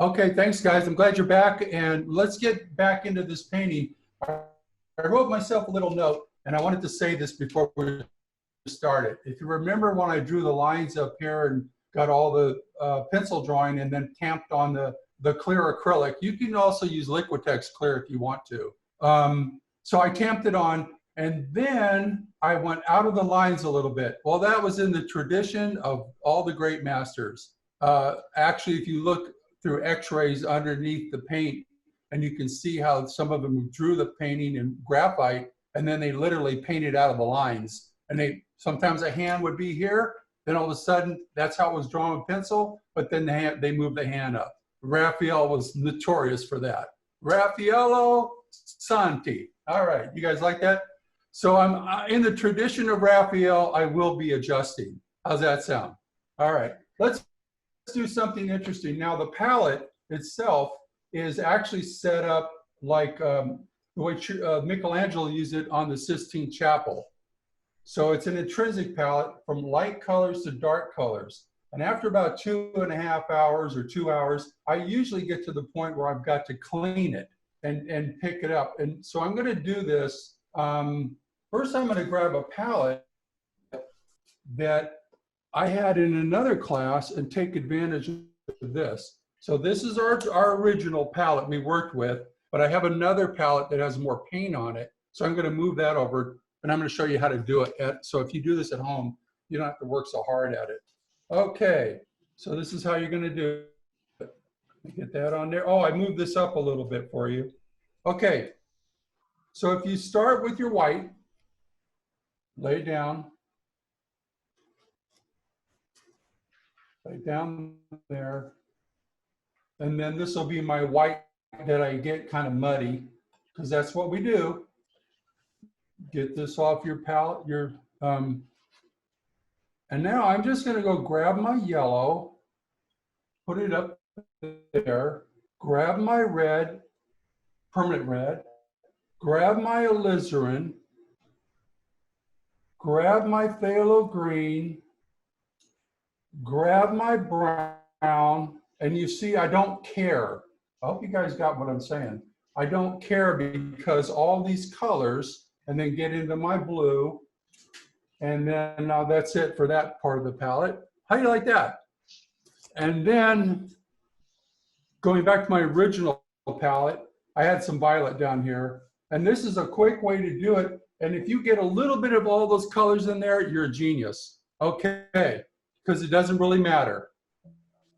Okay, thanks guys. I'm glad you're back, and let's get back into this painting. I wrote myself a little note, and I wanted to say this before we started. If you remember when I drew the lines up here and got all the pencil drawing and then tamped on the clear acrylic, you can also use Liquitex clear if you want to. So I tamped it on, and then I went out of the lines a little bit. Well, that was in the tradition of all the great masters. Actually, if you look through x-rays underneath the paint, and you can see how some of them drew the painting in graphite, and then they literally painted out of the lines. And they sometimes a hand would be here, then all of a sudden that's how it was drawn with pencil, but then they moved the hand up. Raphael was notorious for that. Raffaello Santi. All right, you guys like that? So I'm in the tradition of Raphael, I will be adjusting. How's that sound? All right, let's do something interesting. Now the palette itself is actually set up like the way Michelangelo used it on the Sistine Chapel. So it's an intrinsic palette from light colors to dark colors. And after about 2.5 hours or 2 hours, I usually get to the point where I've got to clean it and pick it up. And so I'm gonna do this. First, I'm gonna grab a palette that I had in another class and take advantage of this. So this is our original palette we worked with, but I have another palette that has more paint on it. So I'm gonna move that over, and I'm gonna show you how to do it. So if you do this at home, you don't have to work so hard at it. Okay, so this is how you're gonna do it. Get that on there. Oh, I moved this up a little bit for you. Okay, so if you start with your white, lay down there. And then this will be my white that I get kind of muddy, because that's what we do. Get this off your palette, and now I'm just gonna go grab my yellow, put it up there, grab my red, permanent red, grab my alizarin, grab my phthalo green, grab my brown, and you see I don't care. I hope you guys got what I'm saying. I don't care because all these colors, and then get into my blue, and then now that's it for that part of the palette. How do you like that? And then going back to my original palette, I had some violet down here, and this is a quick way to do it. And if you get a little bit of all those colors in there, you're a genius. Okay, because it doesn't really matter.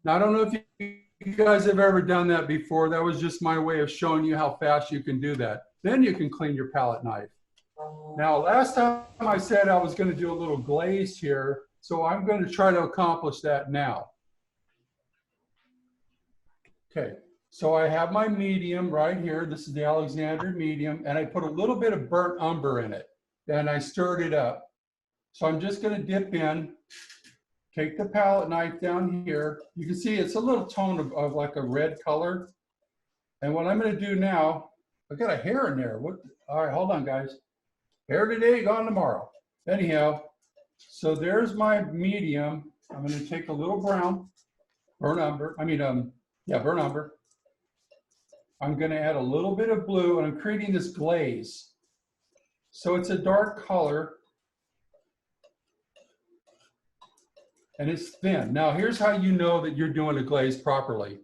Now, I don't know if you guys have ever done that before. That was just my way of showing you how fast you can do that. Then you can clean your palette knife. Now, last time I said I was going to do a little glaze here, so I'm going to try to accomplish that now. Okay, so I have my medium right here. This is the Alexander medium, and I put a little bit of burnt umber in it, and I stirred it up. So I'm just going to dip in, take the palette knife down here. You can see it's a little tone of like a red color. And what I'm going to do now, I've got a hair in there. What? All right, hold on, guys. Hair today, gone tomorrow. Anyhow, so there's my medium. I'm going to take a little brown, burnt umber. Burnt umber. I'm going to add a little bit of blue, and I'm creating this glaze. So it's a dark color, and it's thin. Now, here's how you know that you're doing a glaze properly.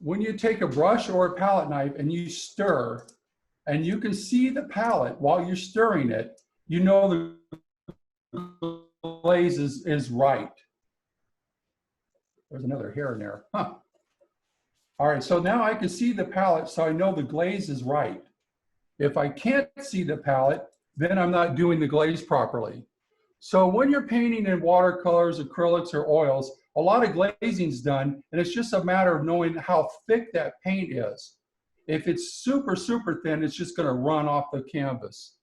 When you take a brush or a palette knife and you stir, and you can see the palette while you're stirring it, you know the glaze is right. There's another hair in there. Huh. All right, so now I can see the palette, so I know the glaze is right. If I can't see the palette, then I'm not doing the glaze properly. So when you're painting in watercolors, acrylics, or oils, a lot of glazing is done, and it's just a matter of knowing how thick that paint is. If it's super, super thin, it's just gonna run off the canvas.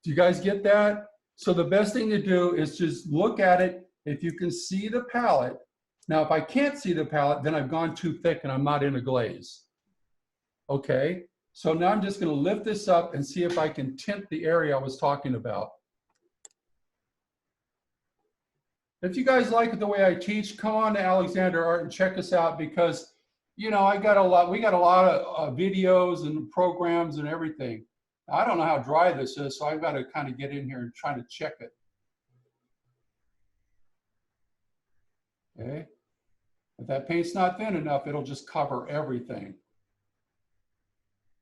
Do you guys get that? So the best thing to do is just look at it. If you can see the palette, now if I can't see the palette, then I've gone too thick and I'm not in a glaze. Okay, so now I'm just gonna lift this up and see if I can tint the area I was talking about. If you guys like the way I teach, come on to Alexander Art and check us out because, you know, we got a lot of videos and programs and everything. I don't know how dry this is, so I've got to kind of get in here and try to check it. Okay. If that paint's not thin enough, it'll just cover everything.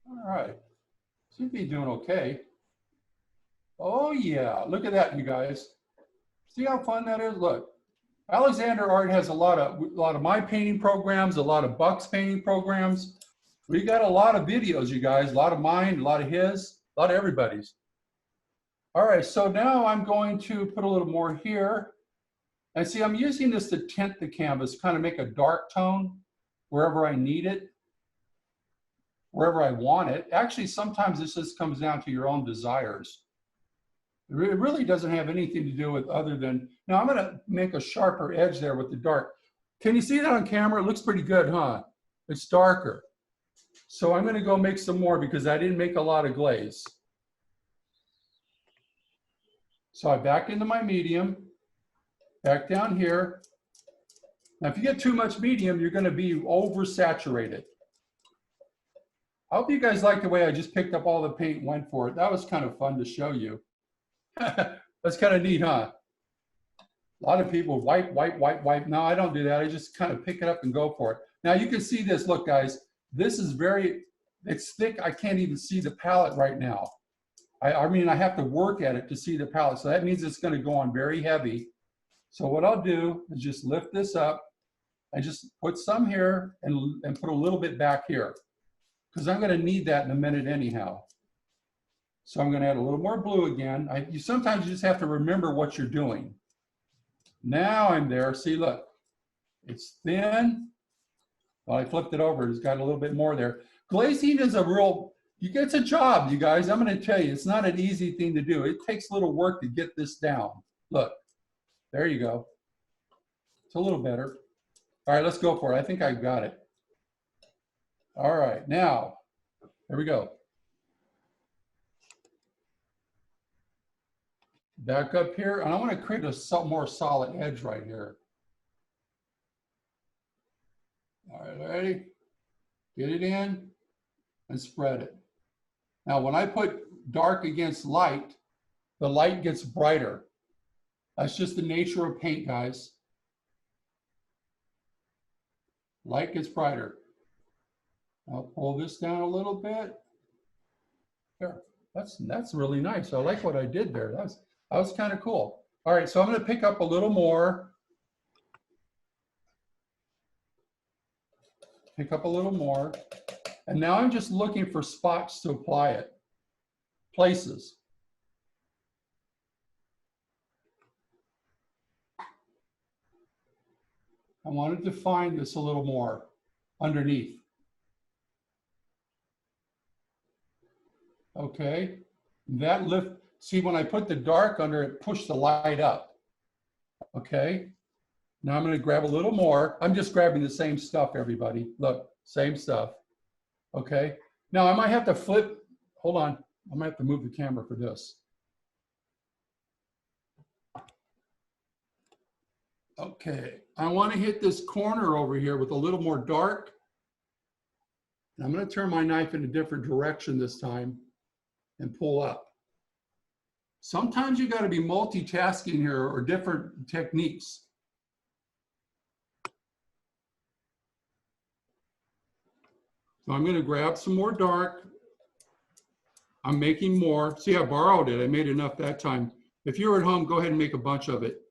All right. Seems to be doing okay. Oh yeah, look at that, you guys. See how fun that is? Look, Alexander Art has a lot of my painting programs, a lot of Buck's painting programs. We got a lot of videos, you guys, a lot of mine, a lot of his, a lot of everybody's. All right, so now I'm going to put a little more here. And see, I'm using this to tint the canvas, kind of make a dark tone wherever I need it, wherever I want it. Actually, sometimes this just comes down to your own desires. It really doesn't have anything to do with other than, now I'm gonna make a sharper edge there with the dark. Can you see that on camera? It looks pretty good, huh? It's darker. So I'm gonna go make some more because I didn't make a lot of glaze. So I back into my medium, back down here. Now, if you get too much medium, you're gonna be oversaturated. I hope you guys like the way I just picked up all the paint and went for it. That was kind of fun to show you. That's kind of neat, huh? A lot of people wipe. No, I don't do that. I just kind of pick it up and go for it. Now you can see this. Look, guys, this is it's thick. I can't even see the palette right now. I mean, I have to work at it to see the palette. So that means it's going to go on very heavy. So what I'll do is just lift this up and just put some here and put a little bit back here because I'm going to need that in a minute anyhow. So I'm going to add a little more blue again. Sometimes you just have to remember what you're doing. Now I'm there. See, look, it's thin. Well, I flipped it over. It's got a little bit more there. Glazing is it's a job, you guys. I'm going to tell you, it's not an easy thing to do. It takes a little work to get this down. Look, there you go. It's a little better. All right, let's go for it. I think I got it. All right, now, there we go. Back up here, and I want to create a more solid edge right here. All right, ready? Get it in and spread it. Now, when I put dark against light, the light gets brighter. That's just the nature of paint, guys. Light gets brighter. I'll pull this down a little bit. There, that's really nice. I like what I did there. That was kind of cool. All right, so I'm going to pick up a little more. Pick up a little more. And now I'm just looking for spots to apply it. Places. I wanted to find this a little more underneath. Okay, that lift. See, when I put the dark under it, push the light up. Okay, now I'm going to grab a little more. I'm just grabbing the same stuff, everybody. Look, same stuff. Okay, now I might have to flip. Hold on, I might have to move the camera for this. Okay, I want to hit this corner over here with a little more dark. I'm going to turn my knife in a different direction this time and pull up. Sometimes you got to be multitasking here or different techniques. So I'm going to grab some more dark. I'm making more. See, I borrowed it. I made enough that time. If you're at home, go ahead and make a bunch of it.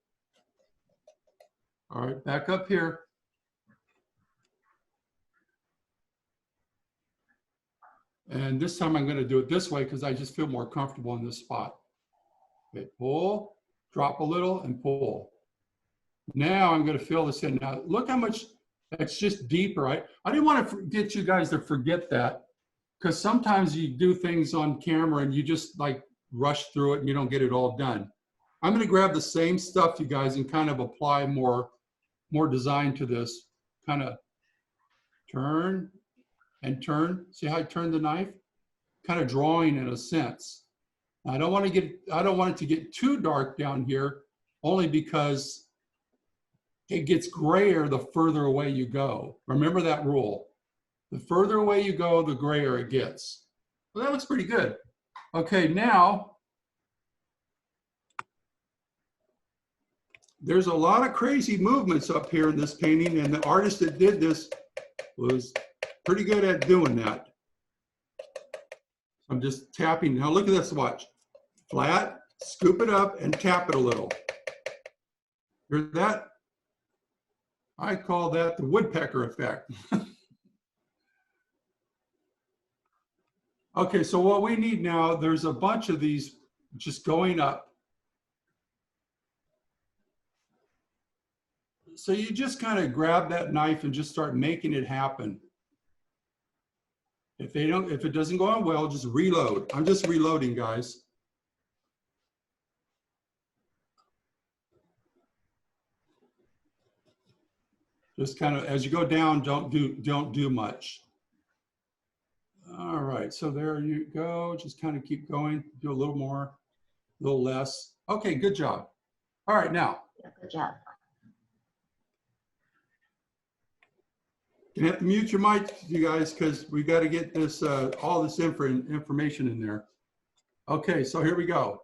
All right, back up here. And this time I'm going to do it this way because I just feel more comfortable in this spot. Okay, pull, drop a little, and pull. Now I'm going to fill this in. Now look how much, it's just deeper. I didn't want to get you guys to forget that because sometimes you do things on camera and you just like rush through it and you don't get it all done. I'm going to grab the same stuff, you guys, and kind of apply more design to this. Kind of turn and turn. See how I turned the knife? Kind of drawing in a sense. I don't want it to get too dark down here, only because It gets grayer the further away you go. Remember that rule. The further away you go, the grayer it gets. Well, that looks pretty good. Okay, now there's a lot of crazy movements up here in this painting, and the artist that did this was pretty good at doing that. I'm just tapping. Now look at this, watch. Flat, scoop it up, and tap it a little. Hear that? I call that the woodpecker effect. Okay, so what we need now, there's a bunch of these just going up. So you just kind of grab that knife and just start making it happen. If it doesn't go on well, just reload. I'm just reloading, guys. Just kind of, as you go down, don't do much. All right, so there you go. Just kind of keep going. Do a little more, a little less. Okay, good job. All right, now. Yeah, good job. You have to mute your mic, you guys, because we got to get this all this information in there. Okay, so here we go.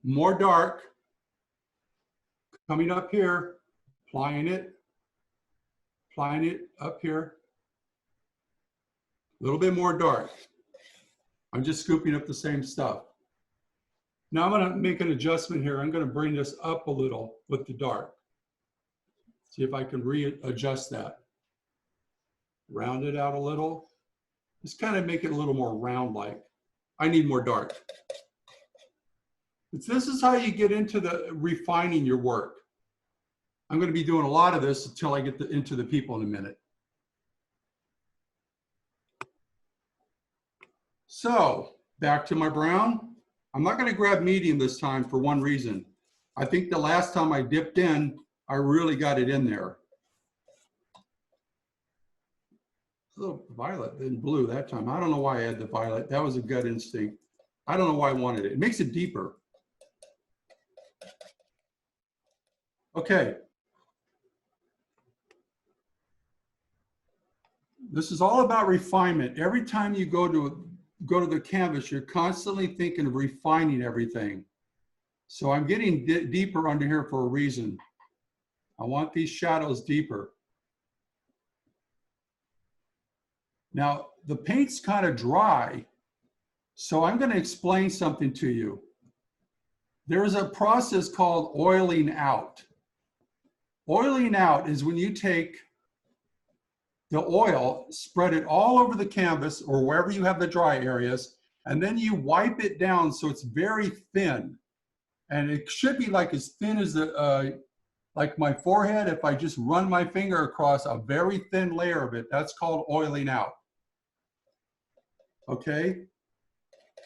More dark. Coming up here, applying it up here. A little bit more dark. I'm just scooping up the same stuff. Now I'm going to make an adjustment here. I'm going to bring this up a little with the dark. See if I can readjust that. Round it out a little. Just kind of make it a little more round-like. I need more dark. This is how you get into the refining your work. I'm going to be doing a lot of this until I get into the people in a minute. So back to my brown. I'm not going to grab medium this time for one reason. I think the last time I dipped in, I really got it in there. A little violet than blue that time. I don't know why I had the violet. That was a gut instinct. I don't know why I wanted it. It makes it deeper. Okay. This is all about refinement. Every time you go to the canvas, you're constantly thinking of refining everything. So I'm getting deeper under here for a reason. I want these shadows deeper. Now, the paint's kind of dry, so I'm going to explain something to you. There's a process called oiling out. Oiling out is when you take the oil, spread it all over the canvas or wherever you have the dry areas, and then you wipe it down so it's very thin. And it should be like as thin as like my forehead. If I just run my finger across a very thin layer of it, that's called oiling out. Okay?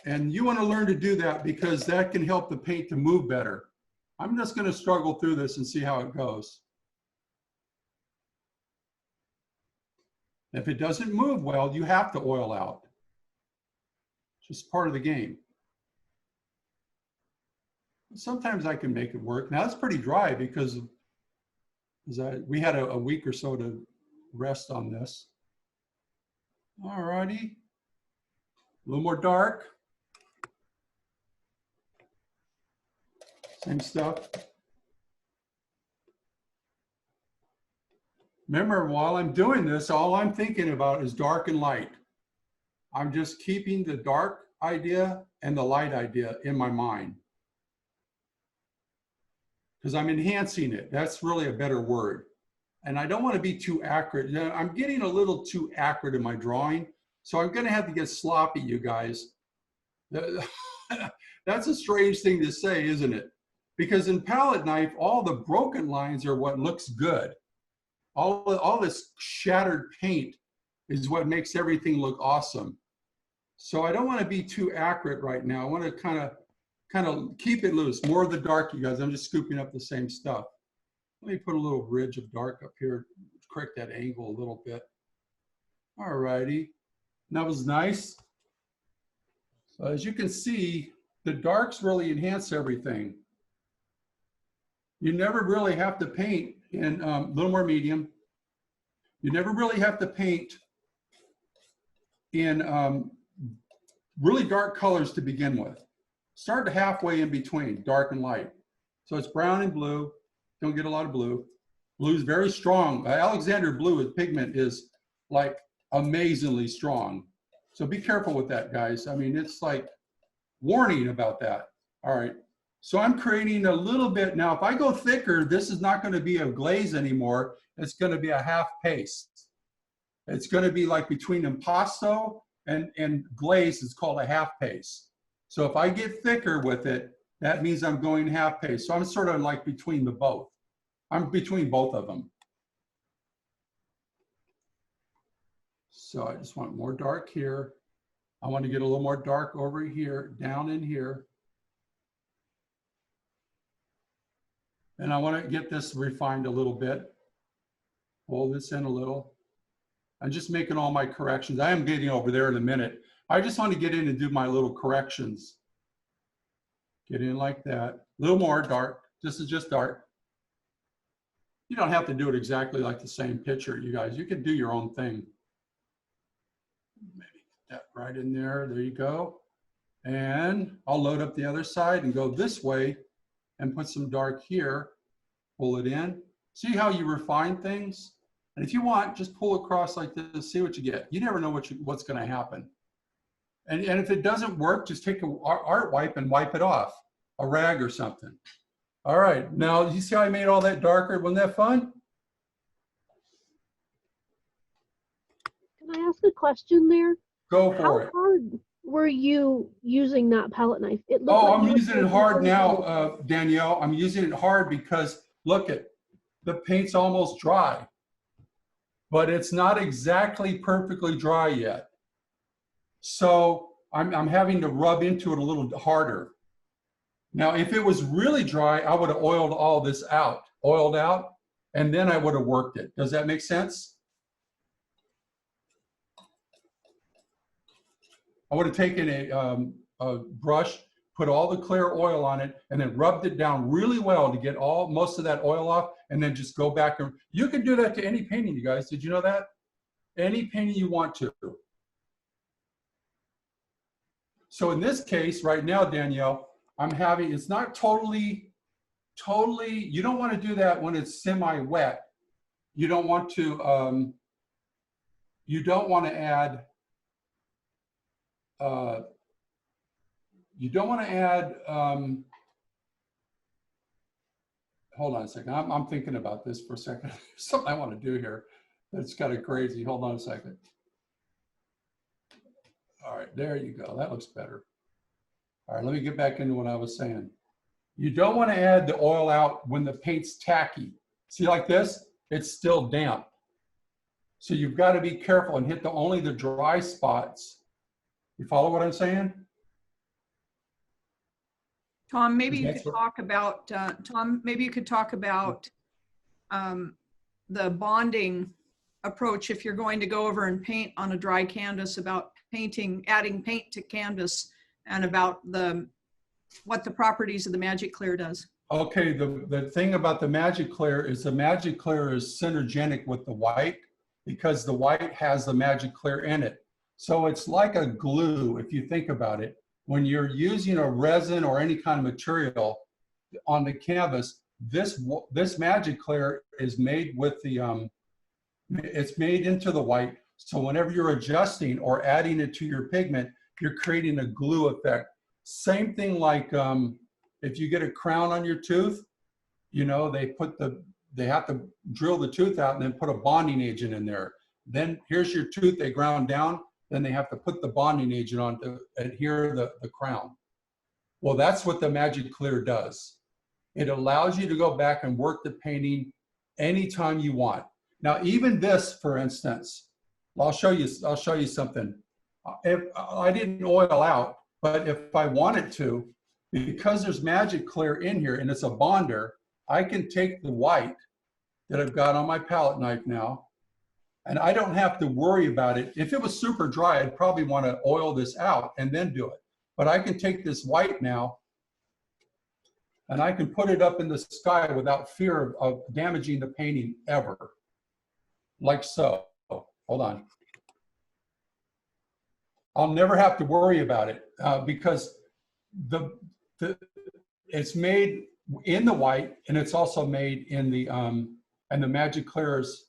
And you want to learn to do that because that can help the paint to move better. I'm just going to struggle through this and see how it goes. If it doesn't move well, you have to oil out. It's just part of the game. Sometimes I can make it work. Now it's pretty dry because we had a week or so to rest on this. All righty. A little more dark. Same stuff. Remember, while I'm doing this, all I'm thinking about is dark and light. I'm just keeping the dark idea and the light idea in my mind. Because I'm enhancing it. That's really a better word. And I don't want to be too accurate. I'm getting a little too accurate in my drawing, so I'm going to have to get sloppy, you guys. That's a strange thing to say, isn't it? Because in palette knife, all the broken lines are what looks good. All this shattered paint is what makes everything look awesome. So I don't want to be too accurate right now. I want to kind of keep it loose. More of the dark, you guys. I'm just scooping up the same stuff. Let me put a little ridge of dark up here, correct that angle a little bit. All righty. That was nice. So as you can see, the darks really enhance everything. You never really have to paint in a little more medium. You never really have to paint in really dark colors to begin with. Start halfway in between, dark and light. So it's brown and blue. Don't get a lot of blue. Blue is very strong. Alexander blue with pigment is like amazingly strong. So be careful with that, guys. I mean, it's like warning about that. All right. So I'm creating a little bit. Now, if I go thicker, this is not going to be a glaze anymore. It's going to be a half paste. It's going to be like between impasto and glaze. It's called a half paste. So if I get thicker with it, that means I'm going half paste. So I'm sort of like between the both. I'm between both of them. So I just want more dark here. I want to get a little more dark over here, down in here. And I want to get this refined a little bit. Pull this in a little. I'm just making all my corrections. I am getting over there in a minute. I just want to get in and do my little corrections. Get in like that. A little more dark. This is just dark. You don't have to do it exactly like the same picture, you guys. You can do your own thing. Maybe get that right in there. There you go. And I'll load up the other side and go this way and put some dark here. Pull it in. See how you refine things? And if you want, just pull across like this, see what you get. You never know what's going to happen. And if it doesn't work, just take an art wipe and wipe it off, a rag or something. All right, now you see how I made all that darker? Wasn't that fun? Can I ask a question there? Go for it. How hard were you using that palette knife? It looked Oh, like I'm you were using it using hard something now, else. Danielle. I'm using it hard because look at the paint's almost dry, but it's not exactly perfectly dry yet. So I'm having to rub into it a little harder. Now, if it was really dry, I would have oiled all this out, and then I would have worked it. Does that make sense? I would have taken a brush, put all the clear oil on it, and then rubbed it down really well to get most of that oil off, and then just go back. And you can do that to any painting, you guys. Did you know that? Any painting you want to. So in this case, right now, Danielle, I'm having, it's not totally, you don't want to do that when it's semi-wet. You don't want to add, hold on a second. I'm thinking about this for a second. There's something I want to do here that's kind of crazy. Hold on a second. All right, there you go. That looks better. All right, let me get back into what I was saying. You don't want to add the oil out when the paint's tacky. See, like this, it's still damp. So you've got to be careful and hit only the dry spots. You follow what I'm saying? Tom, maybe you could talk about, the bonding approach if you're going to go over and paint on a dry canvas, about adding paint to canvas, and about what the properties of the Magic Clear does. Okay, the thing about the Magic Clear is the Magic Clear is synergenic with the white because the white has the Magic Clear in it. So it's like a glue, if you think about it. When you're using a resin or any kind of material on the canvas, this Magic Clear is made with the, it's made into the white. So whenever you're adjusting or adding it to your pigment, you're creating a glue effect. Same thing like if you get a crown on your tooth, you know, they have to drill the tooth out and then put a bonding agent in there. Then here's your tooth, they ground down, then they have to put the bonding agent on to adhere the crown. Well, that's what the Magic Clear does. It allows you to go back and work the painting anytime you want. Now, even this, for instance, I'll show you something. If I didn't oil out, but if I wanted to, because there's Magic Clear in here and it's a bonder, I can take the white that I've got on my palette knife now, and I don't have to worry about it. If it was super dry, I'd probably want to oil this out and then do it. But I can take this white now And I can put it up in the sky without fear of damaging the painting ever. Like so. Hold on. I'll never have to worry about it because it's made in the white, and it's also made in the and the magic clears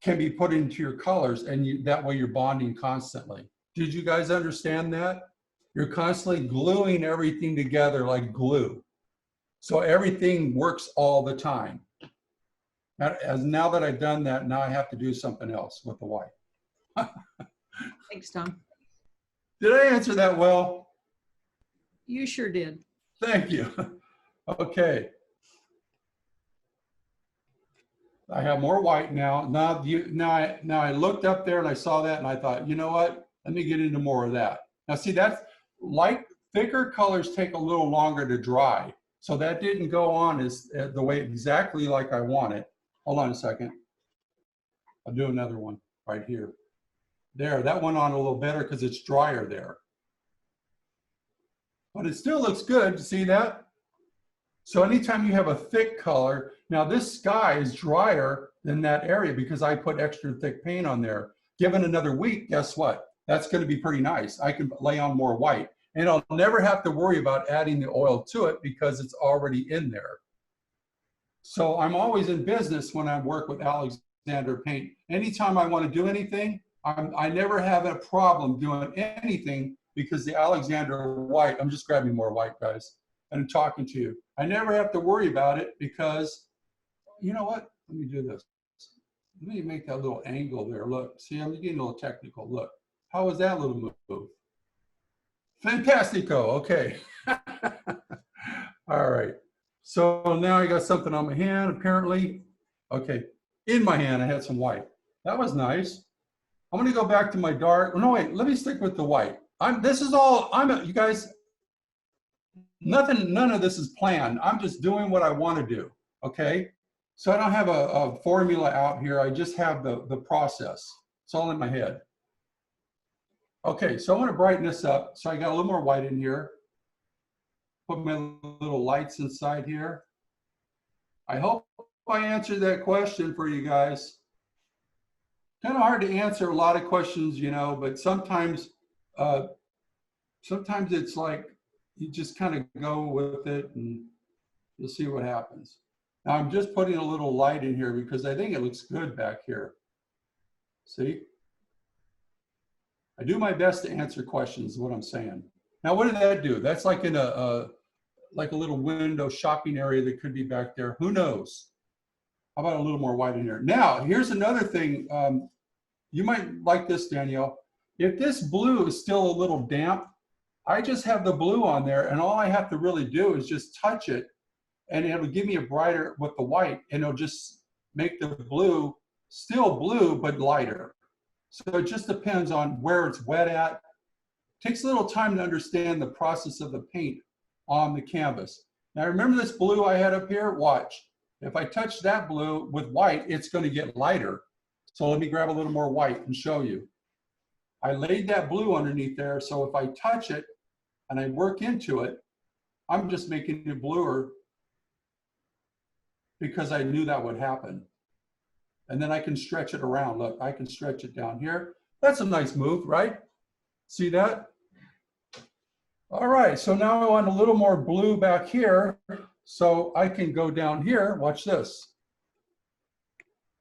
can be put into your colors, and that way you're bonding constantly. Did you guys understand that? You're constantly gluing everything together like glue. So everything works all the time. Now that I've done that, now I have to do something else with the white. Thanks, Tom. Did I answer that well? You sure did. Thank you. Okay. I have more white now. Now I looked up there and I saw that and I thought, you know what? Let me get into more of that. Now see, that's light, thicker colors take a little longer to dry. So that didn't go on as the way exactly like I want it. Hold on a second. I'll do another one right here. There, that went on a little better because it's drier there. But it still looks good. See that? So anytime you have a thick color, now this sky is drier than that area because I put extra thick paint on there. Given another week, guess what? That's going to be pretty nice. I can lay on more white. And I'll never have to worry about adding the oil to it because it's already in there. So I'm always in business when I work with Alexander Paint. Anytime I want to do anything, I never have a problem doing anything because the Alexander white, I'm just grabbing more white, guys, and I'm talking to you. I never have to worry about it because, you know what? Let me do this. Let me make that little angle there. Look, see, I'm getting a little technical. Look, how was that little move? Fantastico, okay. All right, so now I got something on my hand, apparently. Okay, in my hand, I had some white. That was nice. I'm gonna go back to my dark, no wait, let me stick with the white. You guys, none of this is planned. I'm just doing what I wanna do, okay? So I don't have a formula out here, I just have the process. It's all in my head. Okay, so I want to brighten this up. So I got a little more white in here. Put my little lights inside here. I hope I answered that question for you guys. Kind of hard to answer a lot of questions, you know, but sometimes it's like you just kind of go with it and you'll see what happens. Now I'm just putting a little light in here because I think it looks good back here. See? I do my best to answer questions, is what I'm saying. Now, what did that do? That's like in like a little window shopping area that could be back there. Who knows? How about a little more white in here? Now, here's another thing. You might like this, Danielle. If this blue is still a little damp, I just have the blue on there, and all I have to really do is just touch it, and it'll give me a brighter with the white, and it'll just make the blue still blue, but lighter. So it just depends on where it's wet at. It takes a little time to understand the process of the paint on the canvas. Now remember this blue I had up here? Watch. If I touch that blue with white, it's going to get lighter. So let me grab a little more white and show you. I laid that blue underneath there, so if I touch it and I work into it, I'm just making it bluer because I knew that would happen. And then I can stretch it around. Look, I can stretch it down here. That's a nice move, right? See that? All right, so now I want a little more blue back here. So I can go down here, watch this.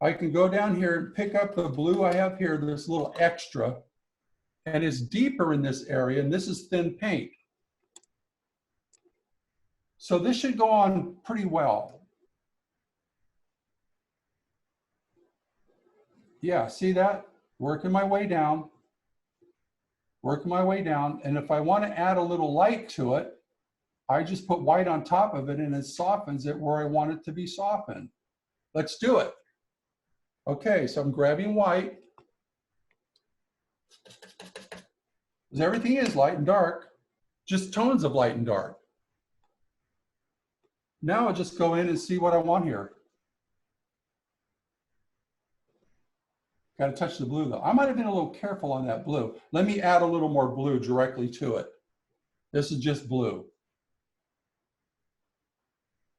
I can go down here and pick up the blue I have here, this little extra, and it's deeper in this area, and this is thin paint. So this should go on pretty well. Yeah, see that? Working my way down, and if I want to add a little light to it, I just put white on top of it and it softens it where I want it to be softened. Let's do it. Okay, so I'm grabbing white. Because everything is light and dark, just tones of light and dark. Now I'll just go in and see what I want here. Got to touch the blue though. I might have been a little careful on that blue. Let me add a little more blue directly to it. This is just blue.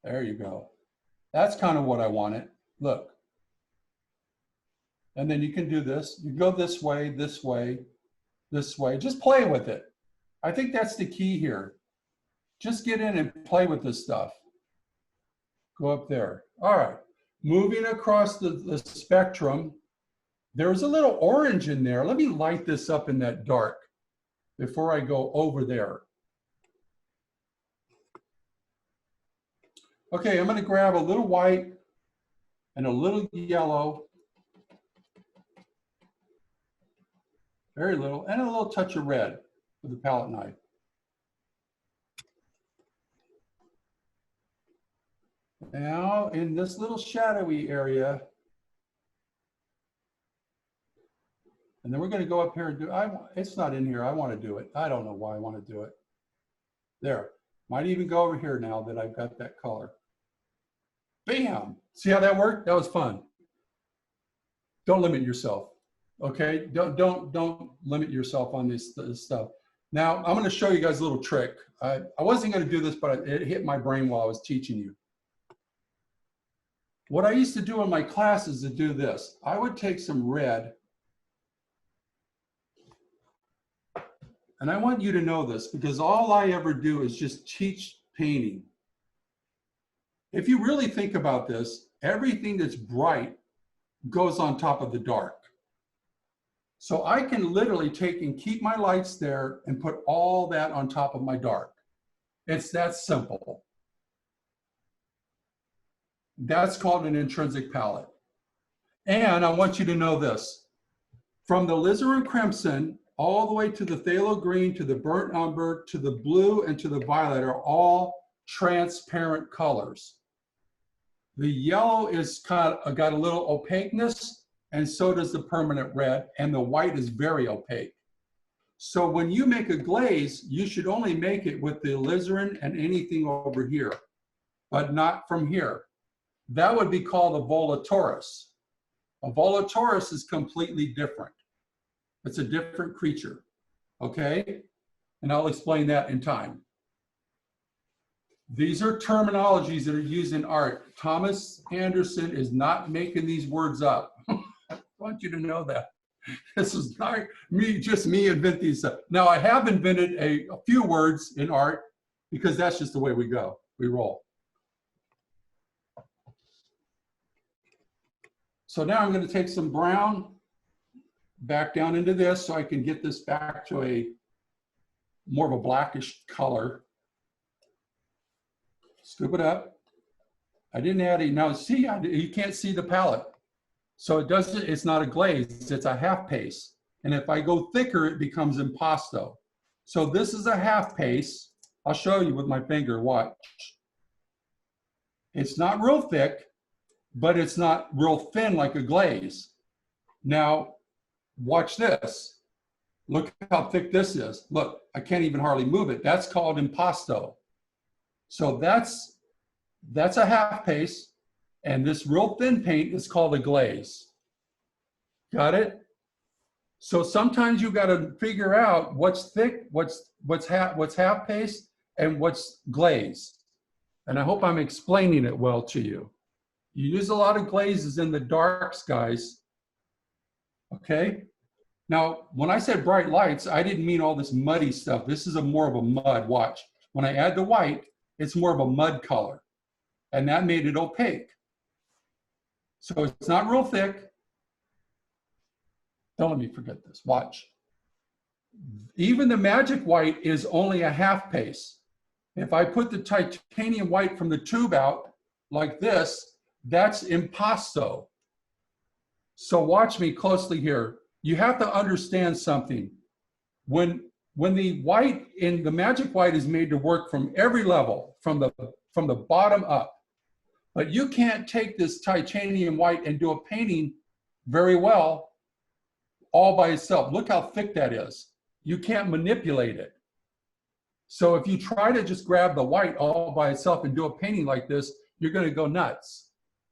There you go. That's kind of what I wanted. Look. And then you can do this. You go this way, this way, this way. Just play with it. I think that's the key here. Just get in and play with this stuff. Go up there. All right. Moving across the spectrum, there's a little orange in there. Let me light this up in that dark before I go over there. Okay, I'm going to grab a little white and a little yellow. Very little, and a little touch of red with the palette knife. Now, in this little shadowy area, and then we're going to go up here and do, it's not in here, I want to do it. I don't know why I want to do it. There, might even go over here now that I've got that color. Bam! See how that worked? That was fun. Don't limit yourself. Okay, don't limit yourself on this stuff. Now, I'm going to show you guys a little trick. I wasn't going to do this, but it hit my brain while I was teaching you. What I used to do in my classes is to do this. I would take some red, and I want you to know this because all I ever do is just teach painting. If you really think about this, everything that's bright goes on top of the dark. So I can literally take and keep my lights there and put all that on top of my dark. It's that simple. That's called an intrinsic palette. And I want you to know this. From the alizarin crimson all the way to the phthalo green, to the burnt umber, to the blue, and to the violet are all transparent colors. The yellow is got a little opaqueness, and so does the permanent red, and the white is very opaque. So when you make a glaze, you should only make it with the alizarin and anything over here, but not from here. That would be called a volaturus. A volaturus is completely different. It's a different creature, okay? And I'll explain that in time. These are terminologies that are used in art. Thomas Anderson is not making these words up. I want you to know that. This is not me, just me invent these stuff. Now, I have invented a few words in art because that's just the way we go. We roll. So now I'm going to take some brown back down into this so I can get this back to a more of a blackish color. Scoop it up. I didn't add it. Now see, you can't see the palette. So it's not a glaze, it's a half paste. And if I go thicker, it becomes impasto. So this is a half paste. I'll show you with my finger, watch. It's not real thick, but it's not real thin like a glaze. Now, watch this. Look how thick this is. Look, I can't even hardly move it. That's called impasto. So that's a half paste. And this real thin paint is called a glaze. Got it? So sometimes you got to figure out what's thick, what's half paste, and what's glaze. And I hope I'm explaining it well to you. You use a lot of glazes in the darks, guys. Okay? Now, when I said bright lights, I didn't mean all this muddy stuff. This is more of a mud. Watch. When I add the white, it's more of a mud color. And that made it opaque. So it's not real thick. Don't let me forget this. Watch. Even the magic white is only a half paste. If I put the titanium white from the tube out like this, that's impasto. So watch me closely here. You have to understand something. When the white in the magic white is made to work from every level, from the bottom up. But you can't take this titanium white and do a painting very well all by itself. Look how thick that is. You can't manipulate it. So if you try to just grab the white all by itself and do a painting like this, you're going to go nuts.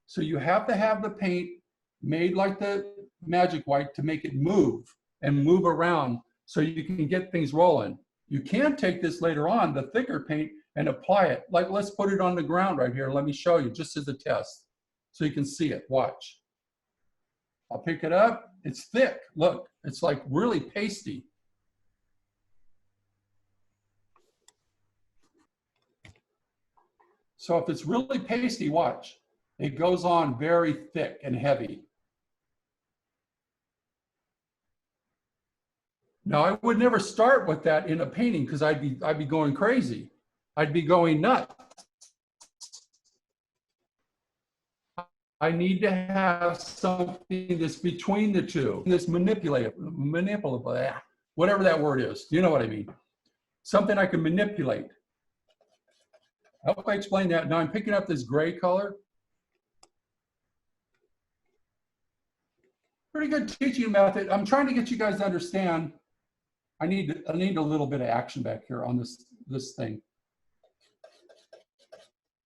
So you have to have the paint made like the magic white to make it move and move around so you can get things rolling. You can take this later on, the thicker paint, and apply it. Like, let's put it on the ground right here. Let me show you just as a test so you can see it. Watch. I'll pick it up. It's thick. Look, it's like really pasty. So if it's really pasty, watch. It goes on very thick and heavy. Now, I would never start with that in a painting because I'd be going crazy. I'd be going nuts. I need to have something that's between the two. This manipulative, whatever that word is. You know what I mean? Something I can manipulate. I hope I explained that. Now I'm picking up this gray color. Pretty good teaching method. I'm trying to get you guys to understand. I need a little bit of action back here on this thing.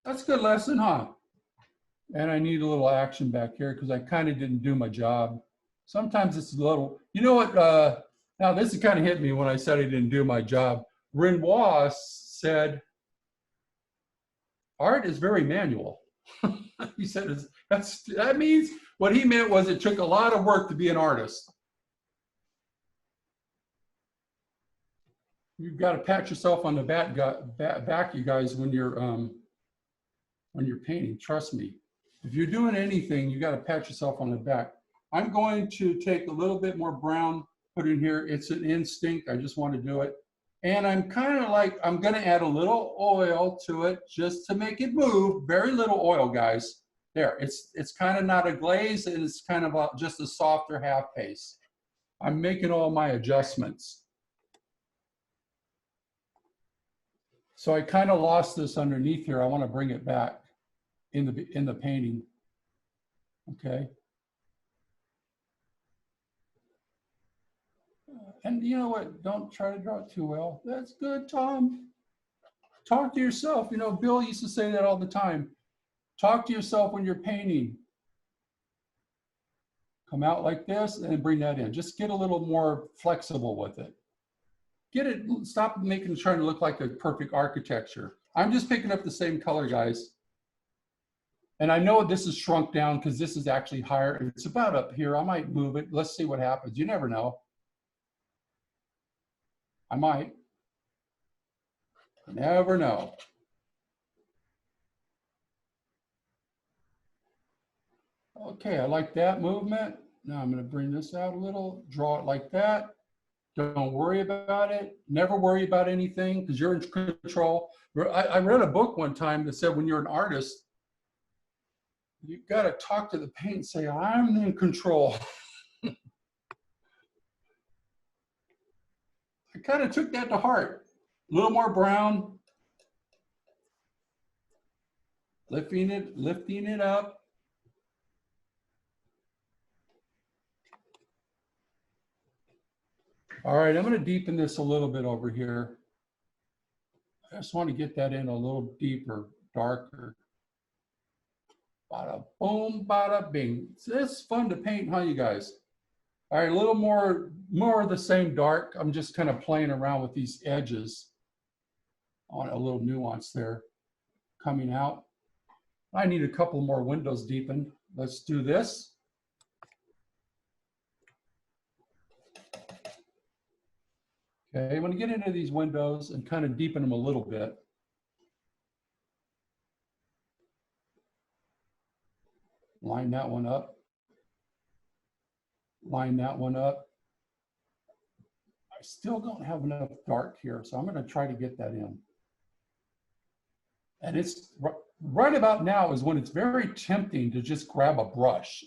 That's a good lesson, huh? And I need a little action back here because I kind of didn't do my job. Sometimes it's a little, you know what, now this is kind of hit me when I said I didn't do my job. Renoir said, art is very manual. He said, that means what he meant was it took a lot of work to be an artist. You've got to pat yourself on the back, you guys, when you're painting. Trust me. If you're doing anything, you got to pat yourself on the back. I'm going to take a little bit more brown, put in here. It's an instinct. I just want to do it. And I'm kind of like, I'm going to add a little oil to it just to make it move. Very little oil, guys. There, it's kind of not a glaze, and it's kind of just a softer half paste. I'm making all my adjustments. So I kind of lost this underneath here. I want to bring it back in the painting. Okay. And you know what? Don't try to draw it too well. That's good, Tom. Talk to yourself. You know, Bill used to say that all the time. Talk to yourself when you're painting. Come out like this and bring that in. Just get a little more flexible with it. Get it, stop trying to look like a perfect architecture. I'm just picking up the same color, guys. And I know this is shrunk down because this is actually higher. It's about up here. I might move it. Let's see what happens. You never know. I might. You never know. Okay, I like that movement. Now I'm going to bring this out a little, draw it like that. Don't worry about it. Never worry about anything because you're in control. I read a book one time that said when you're an artist, you've got to talk to the paint and say, I'm in control. I kind of took that to heart. A little more brown. Lifting it up. All right, I'm going to deepen this a little bit over here. I just want to get that in a little deeper, darker. Bada boom, bada bing. It's fun to paint, huh, you guys? All right, a little more of the same dark. I'm just kind of playing around with these edges on a little nuance there coming out. I need a couple more windows deepened. Let's do this. Okay, I'm going to get into these windows and kind of deepen them a little bit. Line that one up. Line that one up. I still don't have enough dark here, so I'm going to try to get that in. And it's right about now is when it's very tempting to just grab a brush.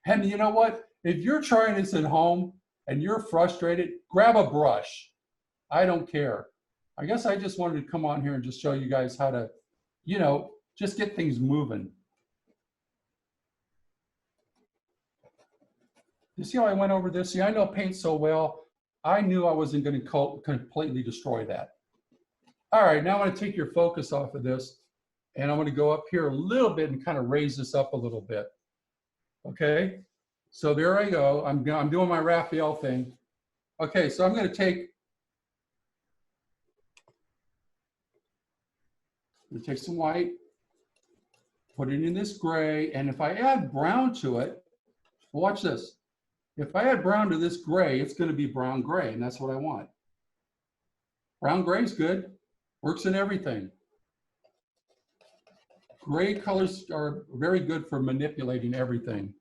And you know what? If you're trying this at home and you're frustrated, grab a brush. I don't care. I guess I just wanted to come on here and just show you guys how to, you know, just get things moving. You see how I went over this? See, I know paint so well. I knew I wasn't going to completely destroy that. All right, now I'm going to take your focus off of this, and I'm going to go up here a little bit and kind of raise this up a little bit. Okay, so there I go. I'm doing my Raphael thing. Okay, so I'm going to take I'm gonna take some white, put it in this gray, and if I add brown to it, watch this. If I add brown to this gray, it's gonna be brown gray, and that's what I want. Brown gray is good, works in everything. Gray colors are very good for manipulating everything.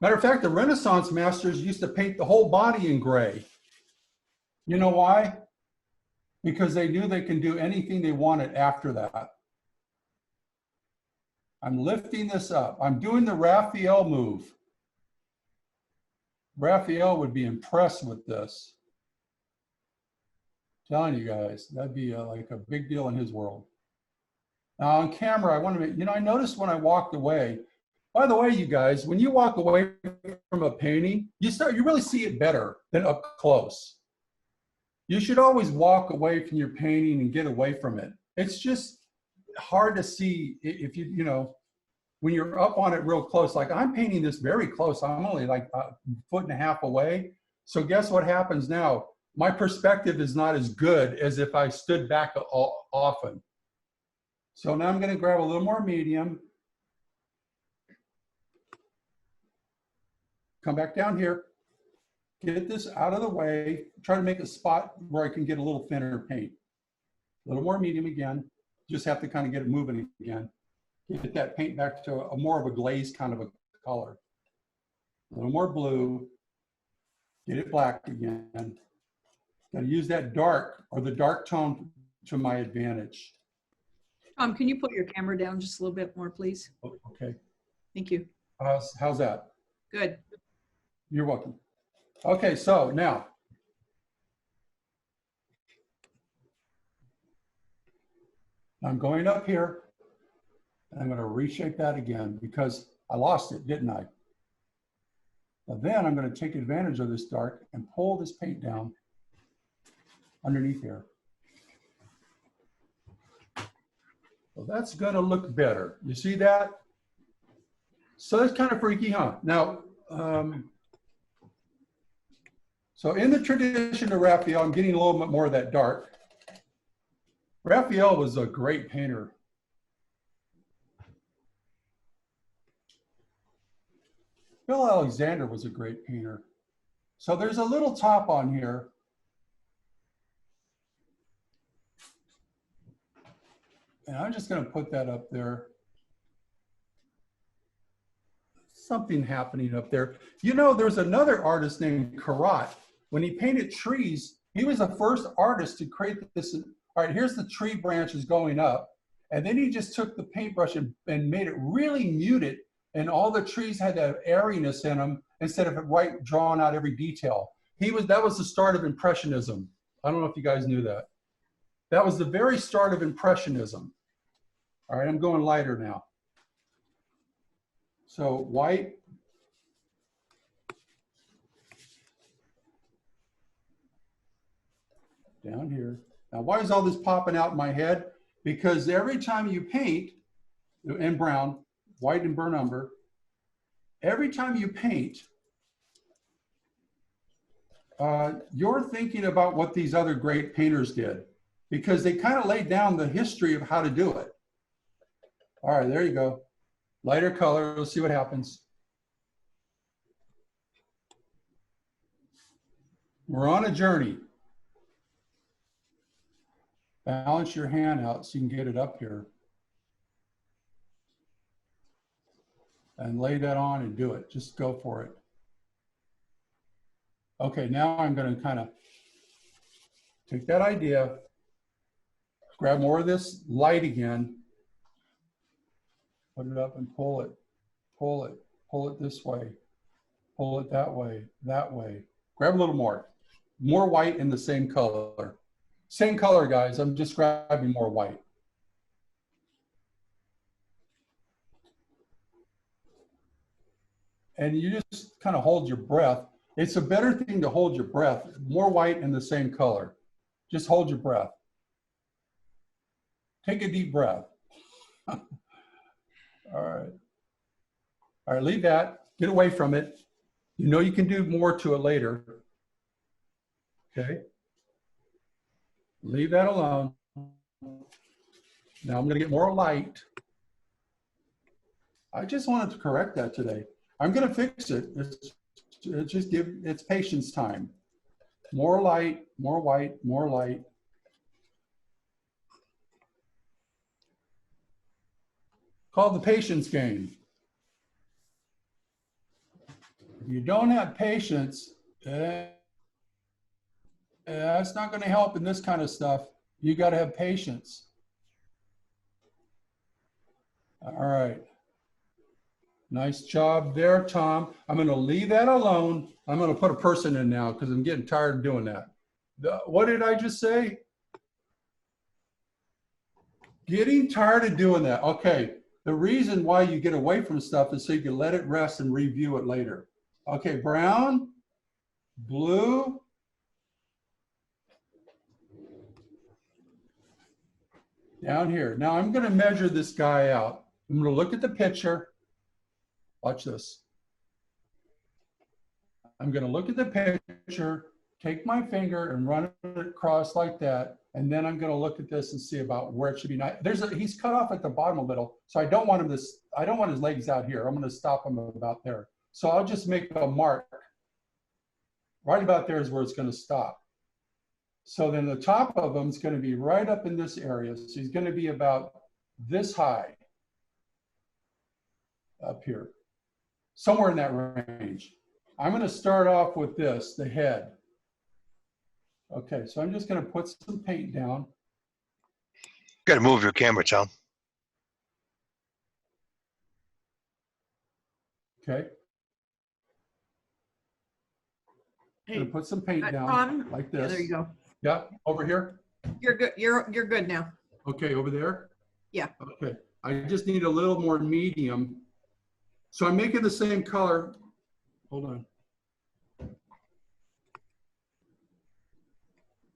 Matter of fact, the Renaissance masters used to paint the whole body in gray. You know why? Because they knew they can do anything they wanted after that. I'm lifting this up. I'm doing the Raphael move. Raphael would be impressed with this. Telling you guys, that'd be like a big deal in his world. Now on camera, I want to make, I noticed when I walked away, by the way, you guys, when you walk away from a painting, you really see it better than up close. You should always walk away from your painting and get away from it. It's just hard to see if when you're up on it real close. Like I'm painting this very close. I'm only like a foot and a half away. So guess what happens now? My perspective is not as good as if I stood back often. So now I'm going to grab a little more medium. Come back down here. Get this out of the way. Try to make a spot where I can get a little thinner paint. A little more medium again. Just have to kind of get it moving again. Get that paint back to a more of a glaze kind of a color. A little more blue. Get it black again. Got to use that dark or the dark tone to my advantage. Tom, can you put your camera down just a little bit more, please? Okay. Thank you. How's that? Good. You're welcome. Okay, so now. I'm going up here. And I'm going to reshape that again because I lost it, didn't I? But then I'm going to take advantage of this dark and pull this paint down underneath here. So that's going to look better. You see that? So that's kind of freaky, huh? Now, so in the tradition of Raphael, I'm getting a little bit more of that dark. Raphael was a great painter. Bill Alexander was a great painter. So there's a little top on here. And I'm just going to put that up there. Something happening up there. There's another artist named Karat. When he painted trees, he was the first artist to create this. All right, here's the tree branches going up. And then he just took the paintbrush and made it really muted. And all the trees had that airiness in them instead of it drawing out every detail. That was the start of Impressionism. I don't know if you guys knew that. That was the very start of Impressionism. All right, I'm going lighter now. So white. Down here. Now, why is all this popping out in my head? Because every time you paint, in brown, white and burnt umber, every time you paint, you're thinking about what these other great painters did because they kind of laid down the history of how to do it. All right, there you go. Lighter color, let's see what happens. We're on a journey. Balance your hand out so you can get it up here. And lay that on and do it. Just go for it. Okay, now I'm going to kind of take that idea, grab more of this light again, put it up and pull it, pull it this way, pull it that way, that way. Grab a little more white in the same color. Same color, guys. I'm just grabbing more white. And you just kind of hold your breath. It's a better thing to hold your breath. More white in the same color. Just hold your breath. Take a deep breath. All right. All right, leave that. Get away from it. You can do more to it later. Okay. Leave that alone. Now I'm gonna get more light. I just wanted to correct that today. I'm gonna fix it. It's just it's patience time. More light, more white, more light. Called the patience game. If you don't have patience, that's not going to help in this kind of stuff. You got to have patience. All right. Nice job there, Tom. I'm going to leave that alone. I'm going to put a person in now because I'm getting tired of doing that. What did I just say? Getting tired of doing that. Okay. The reason why you get away from stuff is so you can let it rest and review it later. Okay, brown, blue, down here. Now I'm going to measure this guy out. I'm going to look at the picture. Watch this. I'm going to look at the picture, take my finger and run it across like that. And then I'm going to look at this and see about where it should be. He's cut off at the bottom a little. So I don't want him I don't want his legs out here. I'm going to stop him about there. So I'll just make a mark. Right about there is where it's going to stop. So then the top of him is going to be right up in this area. So he's going to be about this high up here, somewhere in that range. I'm going to start off with this, the head. Okay, so I'm just going to put some paint down. Got to move your camera, Tom. Okay. I'm going to put some paint down Tom, like yeah, this. there you go. Yeah, over here. You're good. You're good now. Okay, over there? Yeah. Okay, I just need a little more medium. So I'm making the same color. Hold on.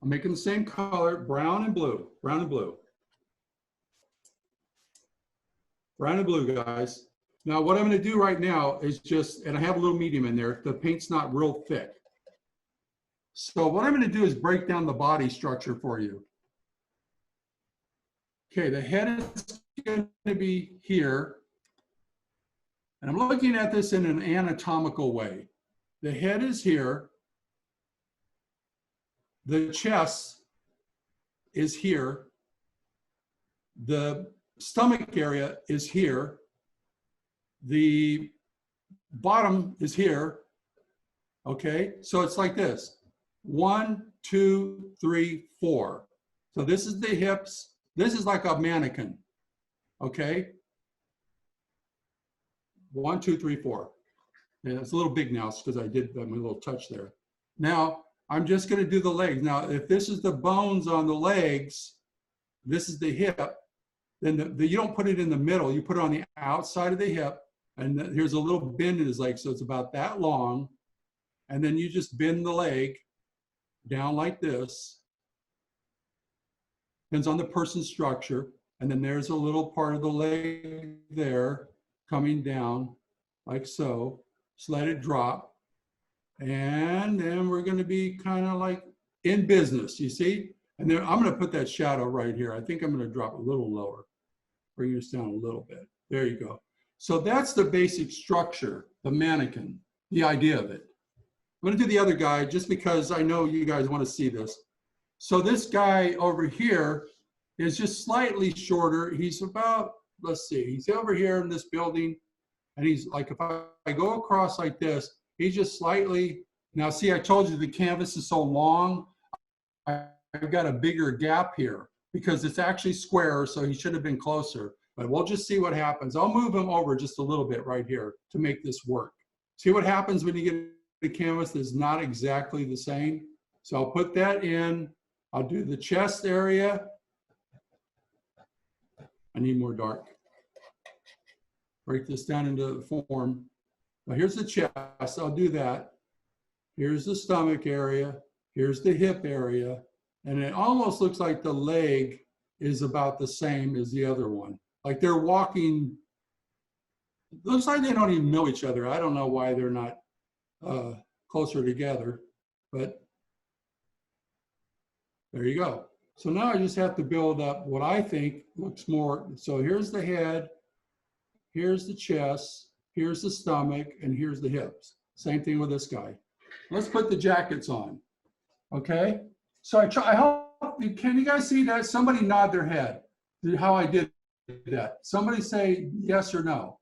I'm making the same color, brown and blue, brown and blue. Brown and blue, guys. Now what I'm going to do right now is just, and I have a little medium in there, the paint's not real thick. So what I'm going to do is break down the body structure for you. Okay, the head is going to be here. And I'm looking at this in an anatomical way. The head is here. The chest is here. The stomach area is here. The bottom is here. Okay, so it's like this. 1, 2, 3, 4. So this is the hips. This is like a mannequin. Okay. 1, 2, 3, 4. And it's a little big now because I did my little touch there. Now I'm just going to do the legs. Now, if this is the bones on the legs, this is the hip, then you don't put it in the middle. You put it on the outside of the hip. And here's a little bend in his leg. So it's about that long. And then you just bend the leg down like this. Depends on the person's structure. And then there's a little part of the leg there coming down like so. Just let it drop. And then we're going to be kind of like in business, you see? And then I'm going to put that shadow right here. I think I'm going to drop a little lower. Bring this down a little bit. There you go. So that's the basic structure, the mannequin, the idea of it. I'm going to do the other guy just because I know you guys want to see this. So this guy over here is just slightly shorter. He's about, let's see, he's over here in this building. And he's like, if I go across like this, he's just slightly, now see, I told you the canvas is so long, I've got a bigger gap here because it's actually square, so he should have been closer. But we'll just see what happens. I'll move him over just a little bit right here to make this work. See what happens when you get the canvas that's not exactly the same? So I'll put that in. I'll do the chest area. I need more dark. Break this down into the form. Well, here's the chest. I'll do that. Here's the stomach area. Here's the hip area. And it almost looks like the leg is about the same as the other one. Like they're walking. Looks like they don't even know each other. I don't know why they're not closer together, but there you go. So now I just have to build up what I think looks more. So here's the head, here's the chest, here's the stomach, and here's the hips. Same thing with this guy. Let's put the jackets on. Okay. So I hope, can you guys see that? Somebody nod their head. How I did that. Somebody say yes or no.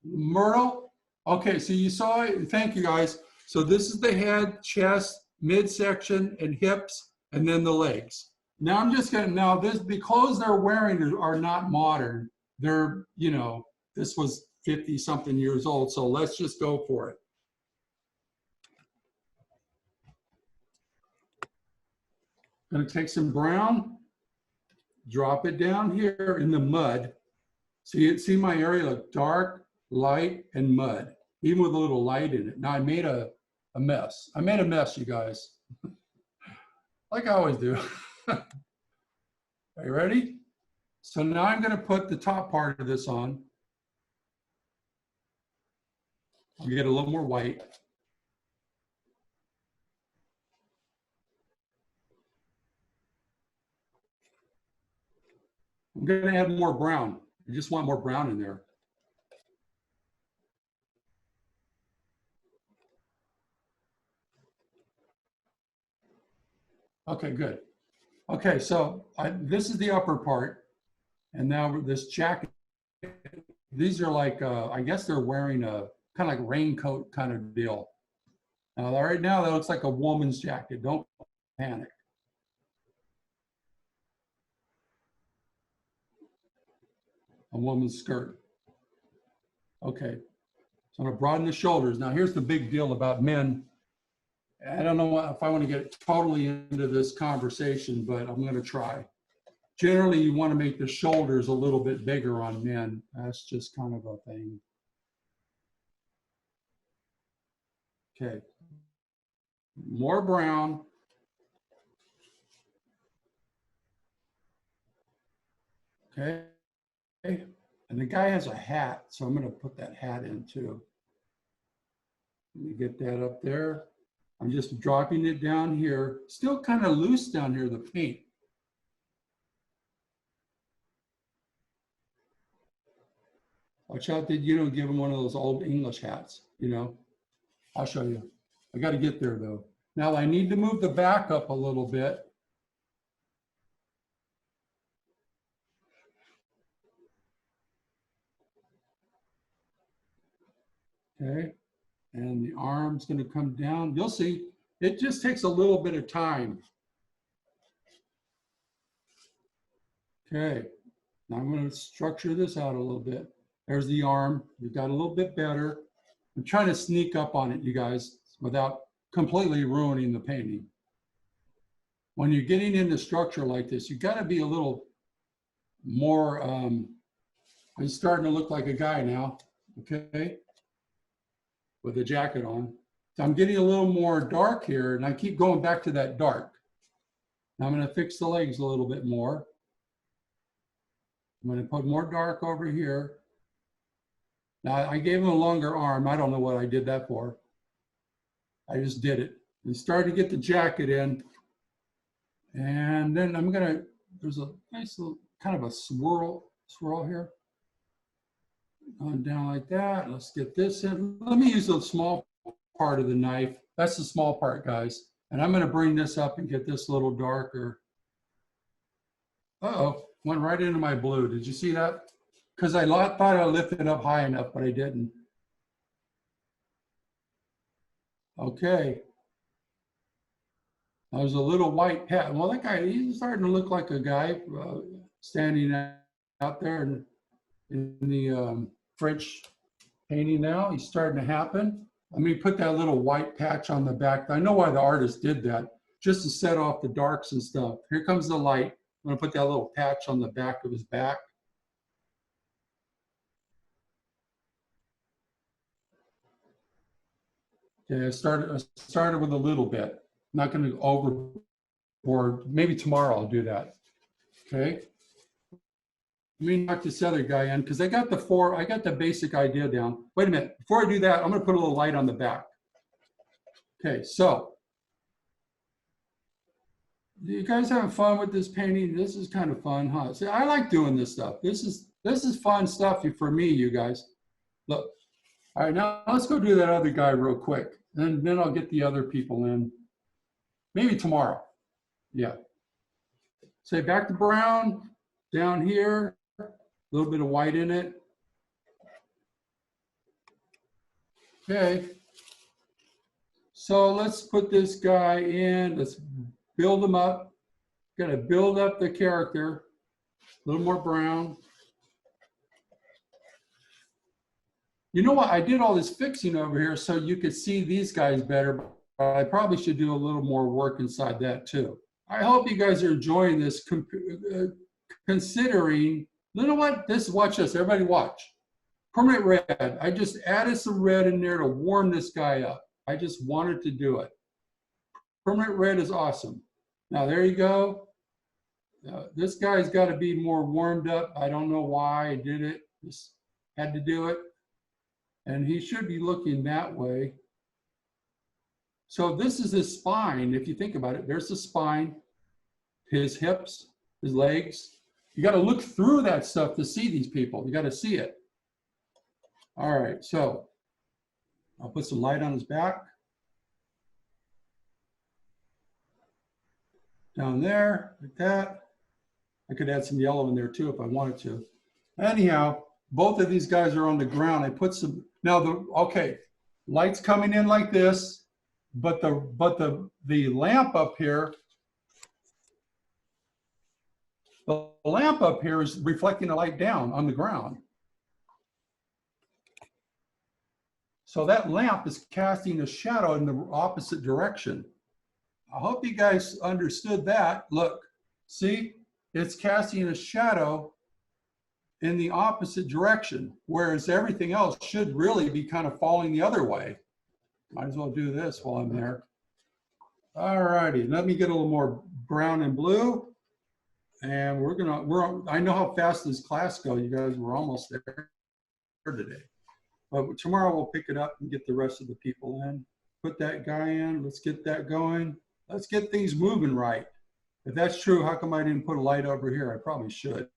Myrtle? Okay, so you saw it. Thank you guys. So this is the head, chest, midsection, and hips, and then the legs. Now I'm just gonna, now the clothes they're wearing are not modern. They're, you know, this was 50 something years old, so let's just go for it. Gonna take some brown, drop it down here in the mud. See my area look dark, light, and mud, even with a little light in it. Now I made a mess. I made a mess, you guys. Like I always do. Are you ready? So now I'm gonna put the top part of this on. I'll get a little more white. I'm gonna add more brown. I just want more brown in there. Okay, good. Okay, so this is the upper part. And now this jacket, these are like, I guess they're wearing a kind of like raincoat kind of deal. Now, right now that looks like a woman's jacket. Don't panic. A woman's skirt. Okay, so I'm gonna broaden the shoulders. Now here's the big deal about men. I don't know if I want to get totally into this conversation, but I'm gonna try. Generally, you want to make the shoulders a little bit bigger on men. That's just kind of a thing. Okay, more brown. Okay. And the guy has a hat, so I'm going to put that hat in too. Let me get that up there. I'm just dropping it down here. Still kind of loose down here, the paint. Watch out that you don't give him one of those old English hats, you know. I'll show you. I got to get there though. Now I need to move the back up a little bit. Okay, and the arm's going to come down. You'll see, it just takes a little bit of time. Okay, now I'm going to structure this out a little bit. There's the arm. We got a little bit better. I'm trying to sneak up on it, you guys, without completely ruining the painting. When you're getting into structure like this, you got to be a little more, he's starting to look like a guy now, okay? With a jacket on. So I'm getting a little more dark here, and I keep going back to that dark. Now I'm going to fix the legs a little bit more. I'm going to put more dark over here. Now I gave him a longer arm. I don't know what I did that for. I just did it. And started to get the jacket in. And then I'm going to, there's a nice little kind of a swirl here. Going down like that. Let's get this in. Let me use the small part of the knife. That's the small part, guys. And I'm going to bring this up and get this a little darker. Uh-oh, went right into my blue. Did you see that? Because I thought I lifted it up high enough, but I didn't. Okay. There's a little white pat. Well, that guy, he's starting to look like a guy standing out there in the French painting now. He's starting to happen. Let me put that little white patch on the back. I know why the artist did that, just to set off the darks and stuff. Here comes the light. I'm gonna put that little patch on the back of his back. Okay, I started with a little bit. I'm not gonna go overboard. Maybe tomorrow I'll do that. Okay. Let me knock this other guy in because I got the basic idea down. Wait a minute, before I do that, I'm gonna put a little light on the back. Okay, so You guys having fun with this painting? This is kind of fun, huh? See, I like doing this stuff. This is fun stuff for me, you guys. Look. All right, now let's go do that other guy real quick. And then I'll get the other people in. Maybe tomorrow. Yeah. Say back to brown, down here, a little bit of white in it. Okay. So let's put this guy in. Let's build him up. Got to build up the character. A little more brown. You know what? I did all this fixing over here so you could see these guys better, but I probably should do a little more work inside that too. I hope you guys are enjoying this, considering, you know what? Watch this, everybody watch. Permanent red, I just added some red in there to warm this guy up. I just wanted to do it. Permanent red is awesome. Now there you go. This guy's got to be more warmed up. I don't know why I did it, just had to do it. And he should be looking that way. So this is his spine. If you think about it, there's the spine, his hips, his legs. You got to look through that stuff to see these people. You got to see it. All right, so I'll put some light on his back. Down there, like that. I could add some yellow in there too if I wanted to. Anyhow, both of these guys are on the ground. I put some, now okay, light's coming in like this, but the lamp up here, the lamp up here is reflecting the light down on the ground. So that lamp is casting a shadow in the opposite direction. I hope you guys understood that. Look, see, it's casting a shadow in the opposite direction, whereas everything else should really be kind of falling the other way. Might as well do this while I'm there. All righty, let me get a little more brown and blue. And I know how fast this class goes. You guys were almost there today. But tomorrow we'll pick it up and get the rest of the people in. Put that guy in, let's get that going. Let's get things moving right. If that's true, how come I didn't put a light over here? I probably should.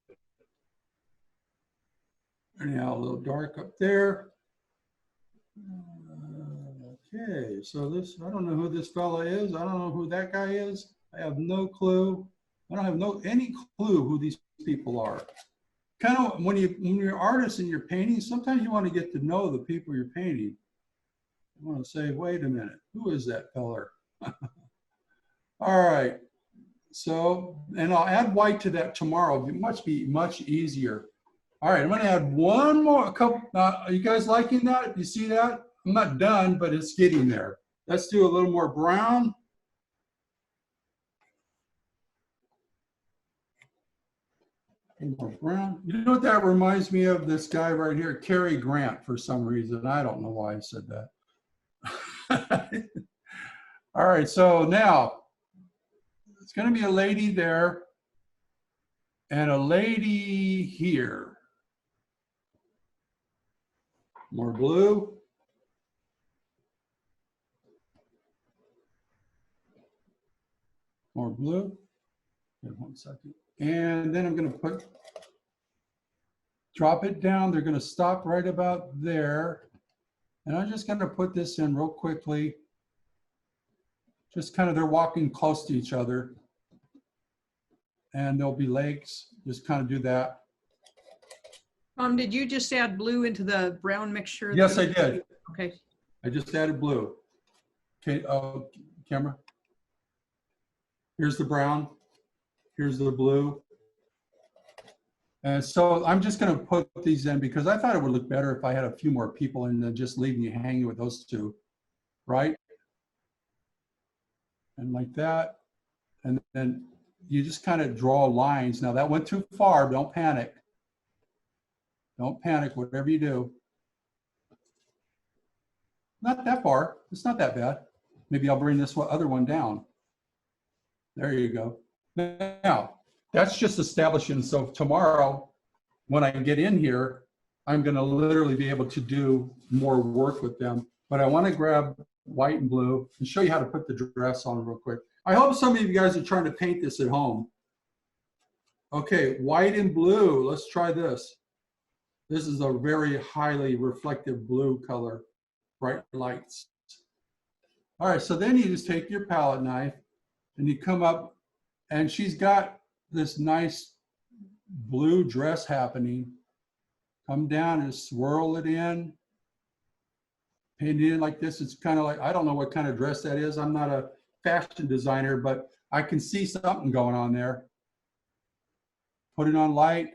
Anyhow, a little dark up there. Okay, so this, I don't know who this fella is. I don't know who that guy is. I have no clue. I don't have any clue who these people are. Kind of when you're artists and you're painting, sometimes you want to get to know the people you're painting. You want to say, wait a minute, who is that feller? All right, so, and I'll add white to that tomorrow. It must be much easier. All right, I'm going to add one more couple. Are you guys liking that? You see that? I'm not done, but it's getting there. Let's do a little more brown. More brown. You know what that reminds me of? This guy right here, Cary Grant, for some reason. I don't know why I said that. All right, so now it's going to be a lady there and a lady here. More blue. More blue. Wait 1 second. And then I'm going to drop it down. They're going to stop right about there. And I'm just going to put this in real quickly. Just kind of, they're walking close to each other. And there'll be legs. Just kind of do that. Did you just add blue into the brown mixture? Yes, I did. Okay. I just added blue. Okay, camera. Here's the brown. Here's the blue. And so I'm just going to put these in because I thought it would look better if I had a few more people and then just leaving you hanging with those two, right? And like that. And then you just kind of draw lines. Now that went too far, don't panic. Don't panic, whatever you do. Not that far, it's not that bad. Maybe I'll bring this other one down. There you go. Now, that's just establishing. So tomorrow, when I get in here, I'm going to literally be able to do more work with them. But I want to grab white and blue and show you how to put the dress on real quick. I hope some of you guys are trying to paint this at home. Okay, white and blue. Let's try this. This is a very highly reflective blue color, bright lights. All right, so then you just take your palette knife and you come up, and she's got this nice blue dress happening. Come down and swirl it in. Paint it in like this. It's kind of like, I don't know what kind of dress that is. I'm not a fashion designer, but I can see something going on there. Put it on light.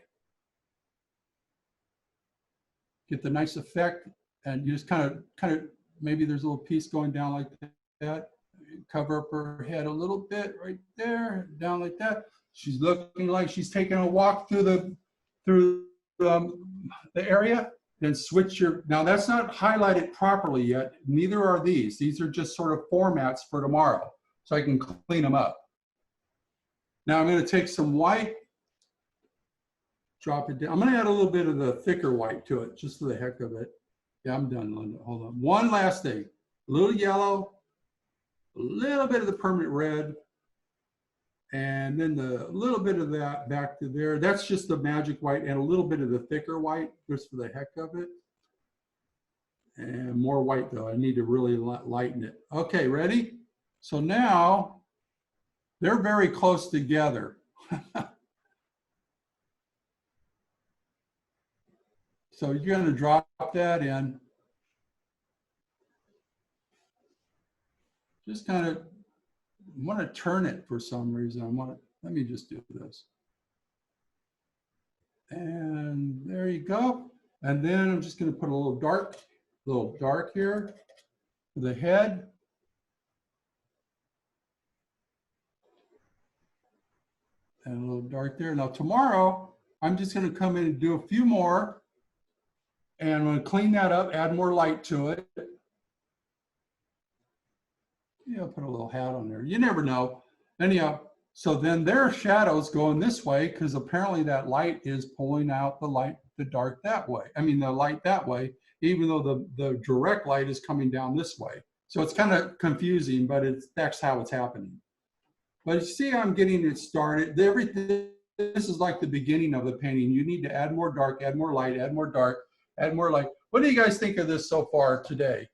Get the nice effect, and you just kind of, maybe there's a little piece going down like that. Cover up her head a little bit right there, down like that. She's looking like she's taking a walk through the area. Then switch your, now that's not highlighted properly yet. Neither are these. These are just sort of formats for tomorrow, so I can clean them up. Now I'm going to take some white, drop it down. I'm going to add a little bit of the thicker white to it, just for the heck of it. Yeah, I'm done, Linda. Hold on. One last thing. A little yellow, a little bit of the permanent red, and then a little bit of that back to there. That's just the magic white, and a little bit of the thicker white, just for the heck of it. And more white, though. I need to really lighten it. Okay, ready? So now, they're very close together. So you're going to drop that in. Just kind of want to turn it for some reason. Let me just do this. And there you go. And then I'm just going to put a little dark here for the head. And a little dark there. Now tomorrow, I'm just going to come in and do a few more. And I'm going to clean that up, add more light to it. Yeah, put a little hat on there. You never know. Anyhow, so then their shadows going this way, because apparently that light is pulling out the dark that way. I mean, the light that way, even though the direct light is coming down this way. So it's kind of confusing, but that's how it's happening. But you see, I'm getting it started. This is like the beginning of the painting. You need to add more dark, add more light, add more dark, add more light. What do you guys think of this so far today?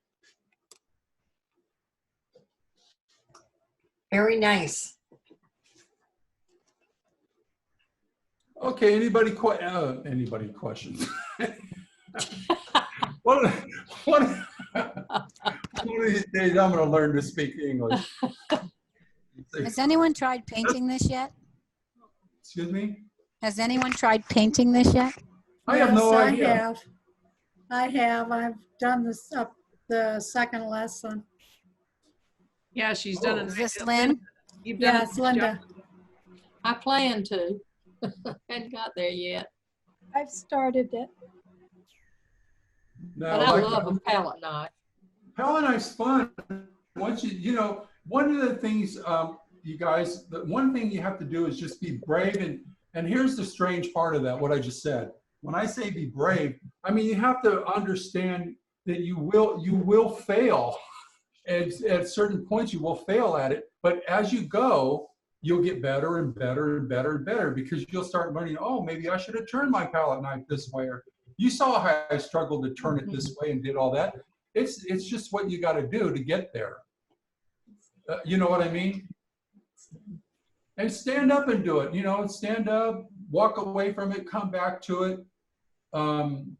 Very nice. Okay, anybody questions? One of these days I'm going to learn to speak English. Has anyone tried painting this yet? Excuse me? Has anyone tried painting this yet? I have no idea. I have. I've done this up the second lesson. Yeah, she's done it. Is this Lynn? You've done Yes, it, Linda. I plan to. Hadn't got there yet. I've started it. No, But I love a palette knife. palette knife's fun. Once you know, one of the things, you guys, the one thing you have to do is just be brave. And here's the strange part of that, what I just said. When I say be brave, I mean, you have to understand that you will fail. At certain points, you will fail at it. But as you go, you'll get better and better and better and better, because you'll start learning, oh, maybe I should have turned my palette knife this way. Or you saw how I struggled to turn it this way and did all that. It's just what you got to do to get there. You know what I mean? And stand up and do it. You know, stand up, walk away from it, come back to it. And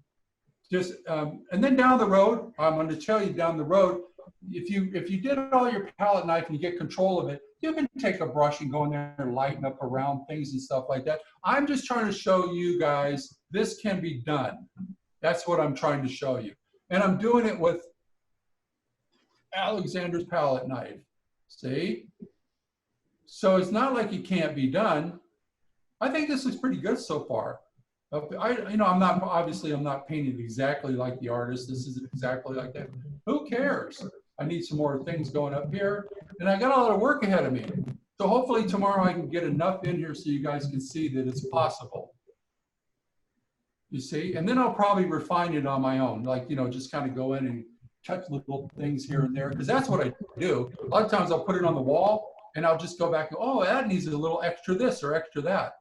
then down the road, I'm going to tell you down the road, if you did all your palette knife and you get control of it, you can take a brush and go in there and lighten up around things and stuff like that. I'm just trying to show you guys this can be done. That's what I'm trying to show you. And I'm doing it with Alexander's palette knife. See? So it's not like it can't be done. I think this is pretty good so far. I'm not painting exactly like the artist. This isn't exactly like that. Who cares? I need some more things going up here. And I got a lot of work ahead of me. So hopefully tomorrow I can get enough in here so you guys can see that it's possible. You see? And then I'll probably refine it on my own. Like, just kind of go in and touch little things here and there. Because that's what I do. A lot of times I'll put it on the wall and I'll just go back and, oh, that needs a little extra this or extra that.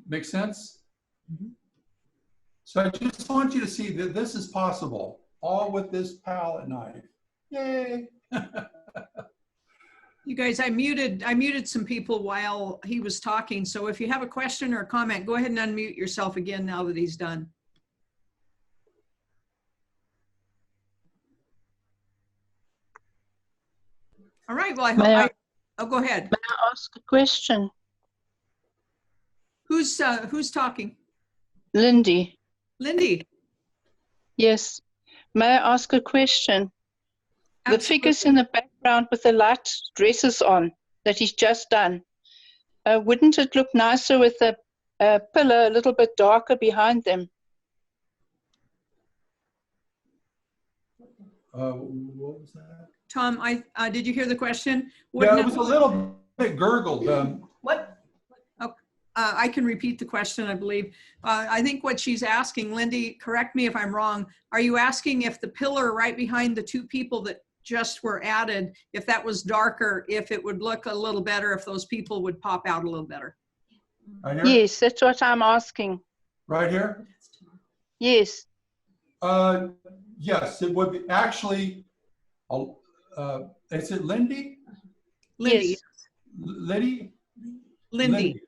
Make sense? So I just want you to see that this is possible, all with this palette knife. Yay! You guys, I muted some people while he was talking. So if you have a question or a comment, go ahead and unmute yourself again now that he's done. All right, well, oh, go ahead. May I ask a question? Who's talking? Lindy, Lindy. yes. May I ask a question? The figures in the background with the light dresses on that he's just done, wouldn't it look nicer with the pillar a little bit darker behind them? What was that? Tom, did you hear the question? Yeah, it was a little bit gurgled. What? Oh, I can repeat the question, I believe. I think what she's asking, Lindy, correct me if I'm wrong, are you asking if the pillar right behind the two people that just were added, if that was darker, if it would look a little better, if those people would pop out a little better? Right here? Yes, that's what I'm asking. Right here? Yes. Yes, it would be. Actually, is it Lindy? Lindy. Yes. Liddy? Lindy.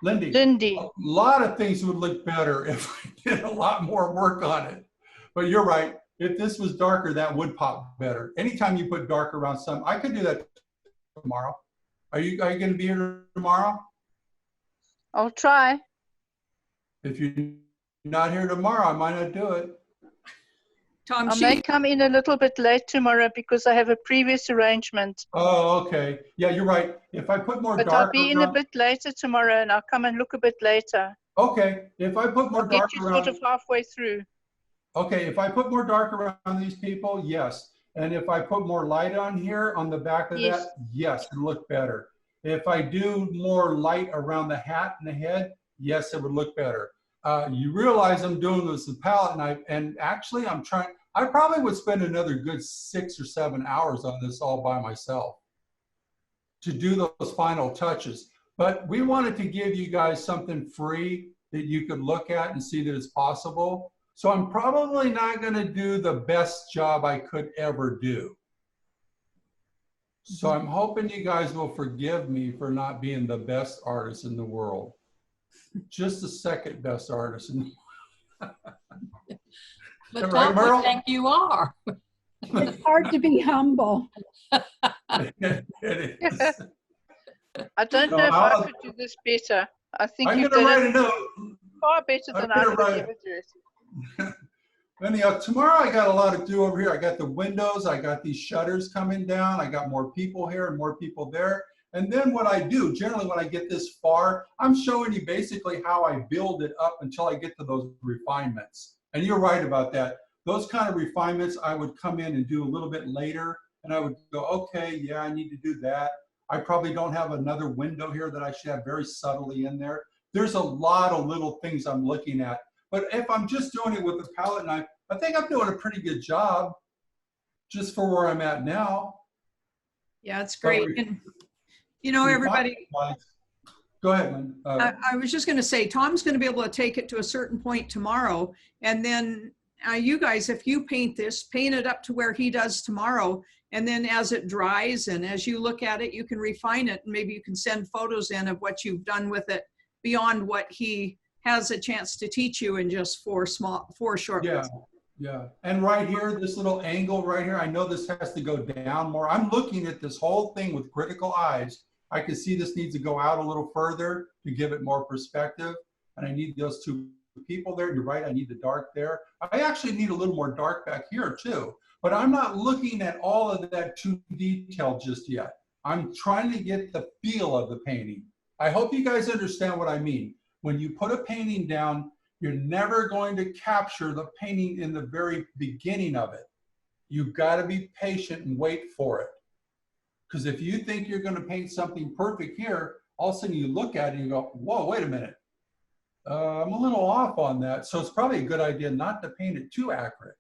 Lindy. Lindy. A lot of things would look better if we did a lot more work on it. But you're right. If this was darker, that would pop better. Anytime you put dark around some, I could do that tomorrow. Are you going to be here tomorrow? I'll try. If you're not here tomorrow, I might not do it. Tom, I may come in a little bit late tomorrow because I have a previous arrangement. Oh, okay. Yeah, you're right. If I put more But dark I'll be in a bit later tomorrow and I'll come and look a bit later. Okay, if I put more I'll get dark you around, sort of halfway through. okay, if I put more dark around these people, yes. And if I put more light on here on the back of Yes. that, yes, it'll look better. If I do more light around the hat and the head, yes, it would look better. You realize I'm doing this with palette knife, and actually I probably would spend another good 6 or 7 hours on this all by myself to do those final touches. But we wanted to give you guys something free that you could look at and see that it's possible. So I'm probably not going to do the best job I could ever do. So I'm hoping you guys will forgive me for not being the best artist in the world. Just the second best artist in the world. But Right, Tom, Merle? we think you are. It's hard to be humble. It is. I don't No, know if I I'll- could do this better. I think I'm you going to did write a it note. far better I'm than I gonna could write- ever do it. Anyhow, tomorrow I got a lot to do over here. I got the windows, I got these shutters coming down, I got more people here and more people there. And then what I do, generally when I get this far, I'm showing you basically how I build it up until I get to those refinements. And you're right about that. Those kind of refinements I would come in and do a little bit later, and I would go, okay, yeah, I need to do that. I probably don't have another window here that I should have very subtly in there. There's a lot of little things I'm looking at. But if I'm just doing it with a palette knife, I think I'm doing a pretty good job just for where I'm at now. Yeah, it's great. And, you know, everybody, Go ahead, Lynn. I was just going to say, Tom's going to be able to take it to a certain point tomorrow. And then you guys, if you paint this, paint it up to where he does tomorrow. And then as it dries and as you look at it, you can refine it. And maybe you can send photos in of what you've done with it beyond what he has a chance to teach you in just four short Yeah, months. yeah. And right here, this little angle right here, I know this has to go down more. I'm looking at this whole thing with critical eyes. I can see this needs to go out a little further to give it more perspective. And I need those two people there. You're right, I need the dark there. I actually need a little more dark back here too. But I'm not looking at all of that too detailed just yet. I'm trying to get the feel of the painting. I hope you guys understand what I mean. When you put a painting down, you're never going to capture the painting in the very beginning of it. You've got to be patient and wait for it. Because if you think you're going to paint something perfect here, all of a sudden you look at it and you go, whoa, wait a minute. I'm a little off on that. So it's probably a good idea not to paint it too accurate.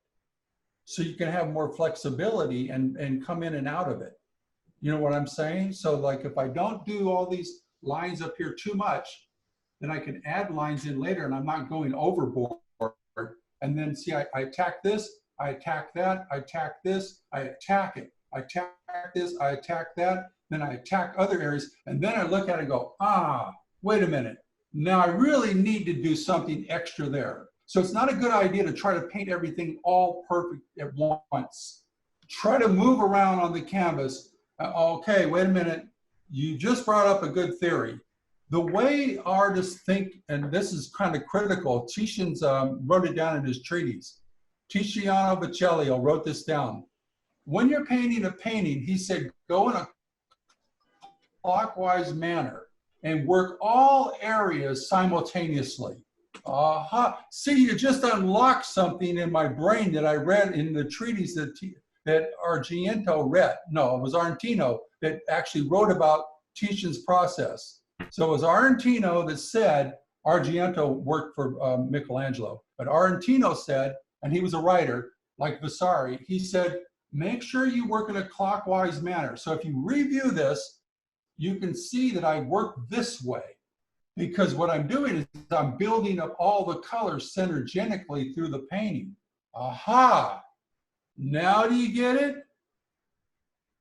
So you can have more flexibility and come in and out of it. You know what I'm saying? So like if I don't do all these lines up here too much, then I can add lines in later and I'm not going overboard. And then see, I attack this, I attack that, I attack this, I attack it, I attack this, I attack that, then I attack other areas. And then I look at it and go, wait a minute. Now I really need to do something extra there. So it's not a good idea to try to paint everything all perfect at once. Try to move around on the canvas. Okay, wait a minute. You just brought up a good theory. The way artists think, and this is kind of critical, Titian's wrote it down in his treatise. Tiziano Bocellio wrote this down. When you're painting a painting, he said, go in a clockwise manner and work all areas simultaneously. See, you just unlocked something in my brain that I read in the treatise that Argento read. No, it was Argentino that actually wrote about Titian's process. So it was Argentino that said, Argento worked for Michelangelo, but Argentino said, and he was a writer like Vasari, he said, make sure you work in a clockwise manner. So if you review this, you can see that I work this way because what I'm doing is I'm building up all the colors synergetically through the painting. Aha! Now do you get it?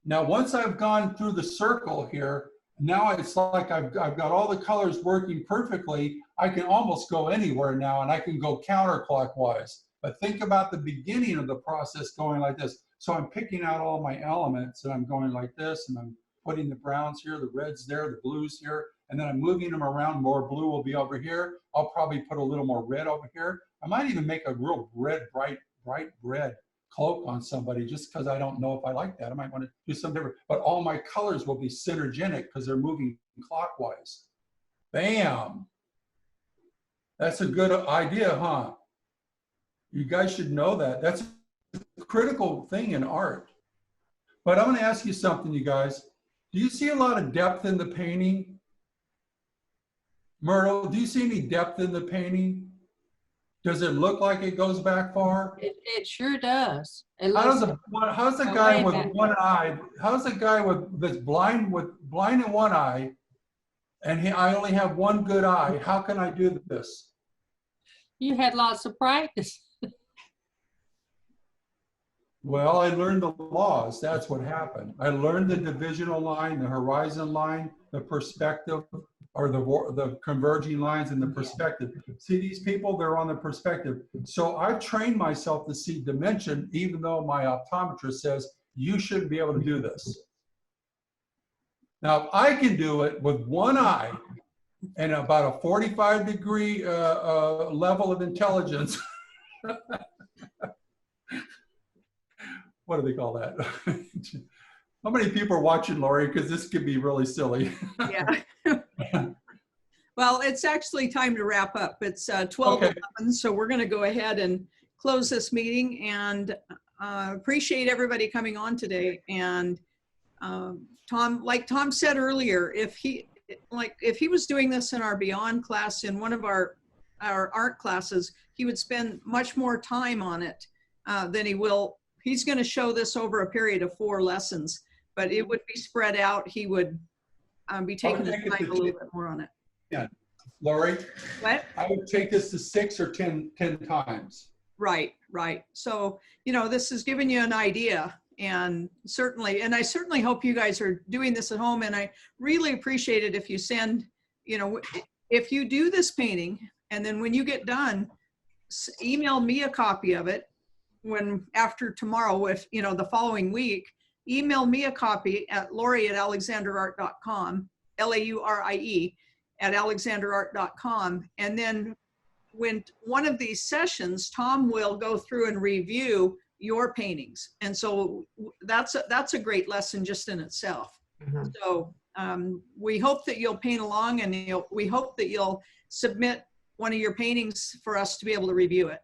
Now, once I've gone through the circle here, now it's like I've got all the colors working perfectly. I can almost go anywhere now and I can go counterclockwise. But think about the beginning of the process going like this. So I'm picking out all my elements and I'm going like this and I'm putting the browns here, the reds there, the blues here, and then I'm moving them around. More blue will be over here. I'll probably put a little more red over here. I might even make a real red, bright red cloak on somebody just because I don't know if I like that. I might want to do something different, but all my colors will be synergenic because they're moving clockwise. Bam. That's a good idea, huh? You guys should know that. That's a critical thing in art. But I'm going to ask you something, you guys. Do you see a lot of depth in the painting? Myrtle, do you see any depth in the painting? Does it look like it goes back far? It sure does. It How's looks the guy way with back. one eye? How's the guy that's blind in one eye, and I only have one good eye? How can I do this? you had lots of practice. Well, I learned the laws. That's what happened. I learned the divisional line, the horizon line, the perspective, or the converging lines and the perspective. See these people, they're on the perspective. So I've trained myself to see dimension, even though my optometrist says, you shouldn't be able to do this. Now, if I can do it with one eye and about a 45-degree level of intelligence. What do they call that? How many people are watching, Lori? Because this could be really silly. Yeah. Well, it's actually time to wrap up. It's 12:11, so we're going to go ahead and close this meeting, and appreciate everybody coming on today. And Tom, like Tom said earlier, if he was doing this in our Beyond class in one of our art classes, he would spend much more time on it than he will. He's going to show this over a period of 4 lessons, but it would be spread out. He would be taking his time a little bit more on it. Yeah, Lori, What? I would take this to 6 or 10 times. Right, right. So, this is giving you an idea, and I certainly hope you guys are doing this at home. And I really appreciate it if you send, if you do this painting and then when you get done, email me a copy of it after tomorrow, the following week, email me a copy at Laurie@alexanderart.com, Laurie @alexanderart.com. And then when one of these sessions, Tom will go through and review your paintings. And so that's a great lesson just in itself. So we hope that you'll paint along, and we hope that you'll submit one of your paintings for us to be able to review it.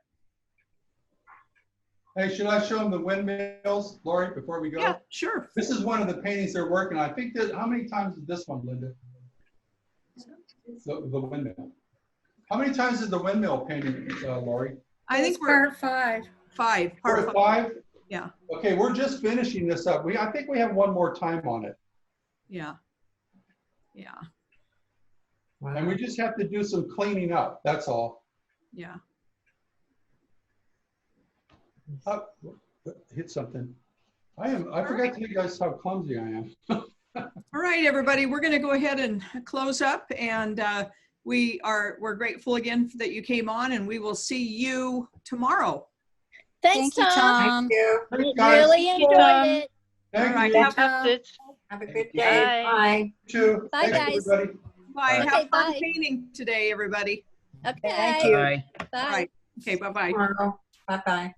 Hey, should I show them the windmills, Lori, before we go? Yeah, sure. This is one of the paintings they're working on. I think that, how many times is this one, Linda? The windmill. How many times is the windmill painting, Lori? I think we're Part 5. 5. Part 5? Yeah. Okay, we're just finishing this up. I think we have one more time on it. Yeah. Yeah. And we just have to do some cleaning up, that's all. Yeah. Oh, hit something. I forgot to tell you guys how clumsy I am. All right, everybody, we're going to go ahead and close up, and we're grateful again that you came on, and we will see you tomorrow. Thank you, Tom. Thanks, guys. Really enjoyed it. All right, Thank you. Loved it. Have a good day. Bye. You too. Bye, Thanks, guys. everybody. bye. Okay, Have fun bye. painting today, everybody. Okay. Thank you. All Bye. right. Okay, bye-bye. Tomorrow. Bye-bye.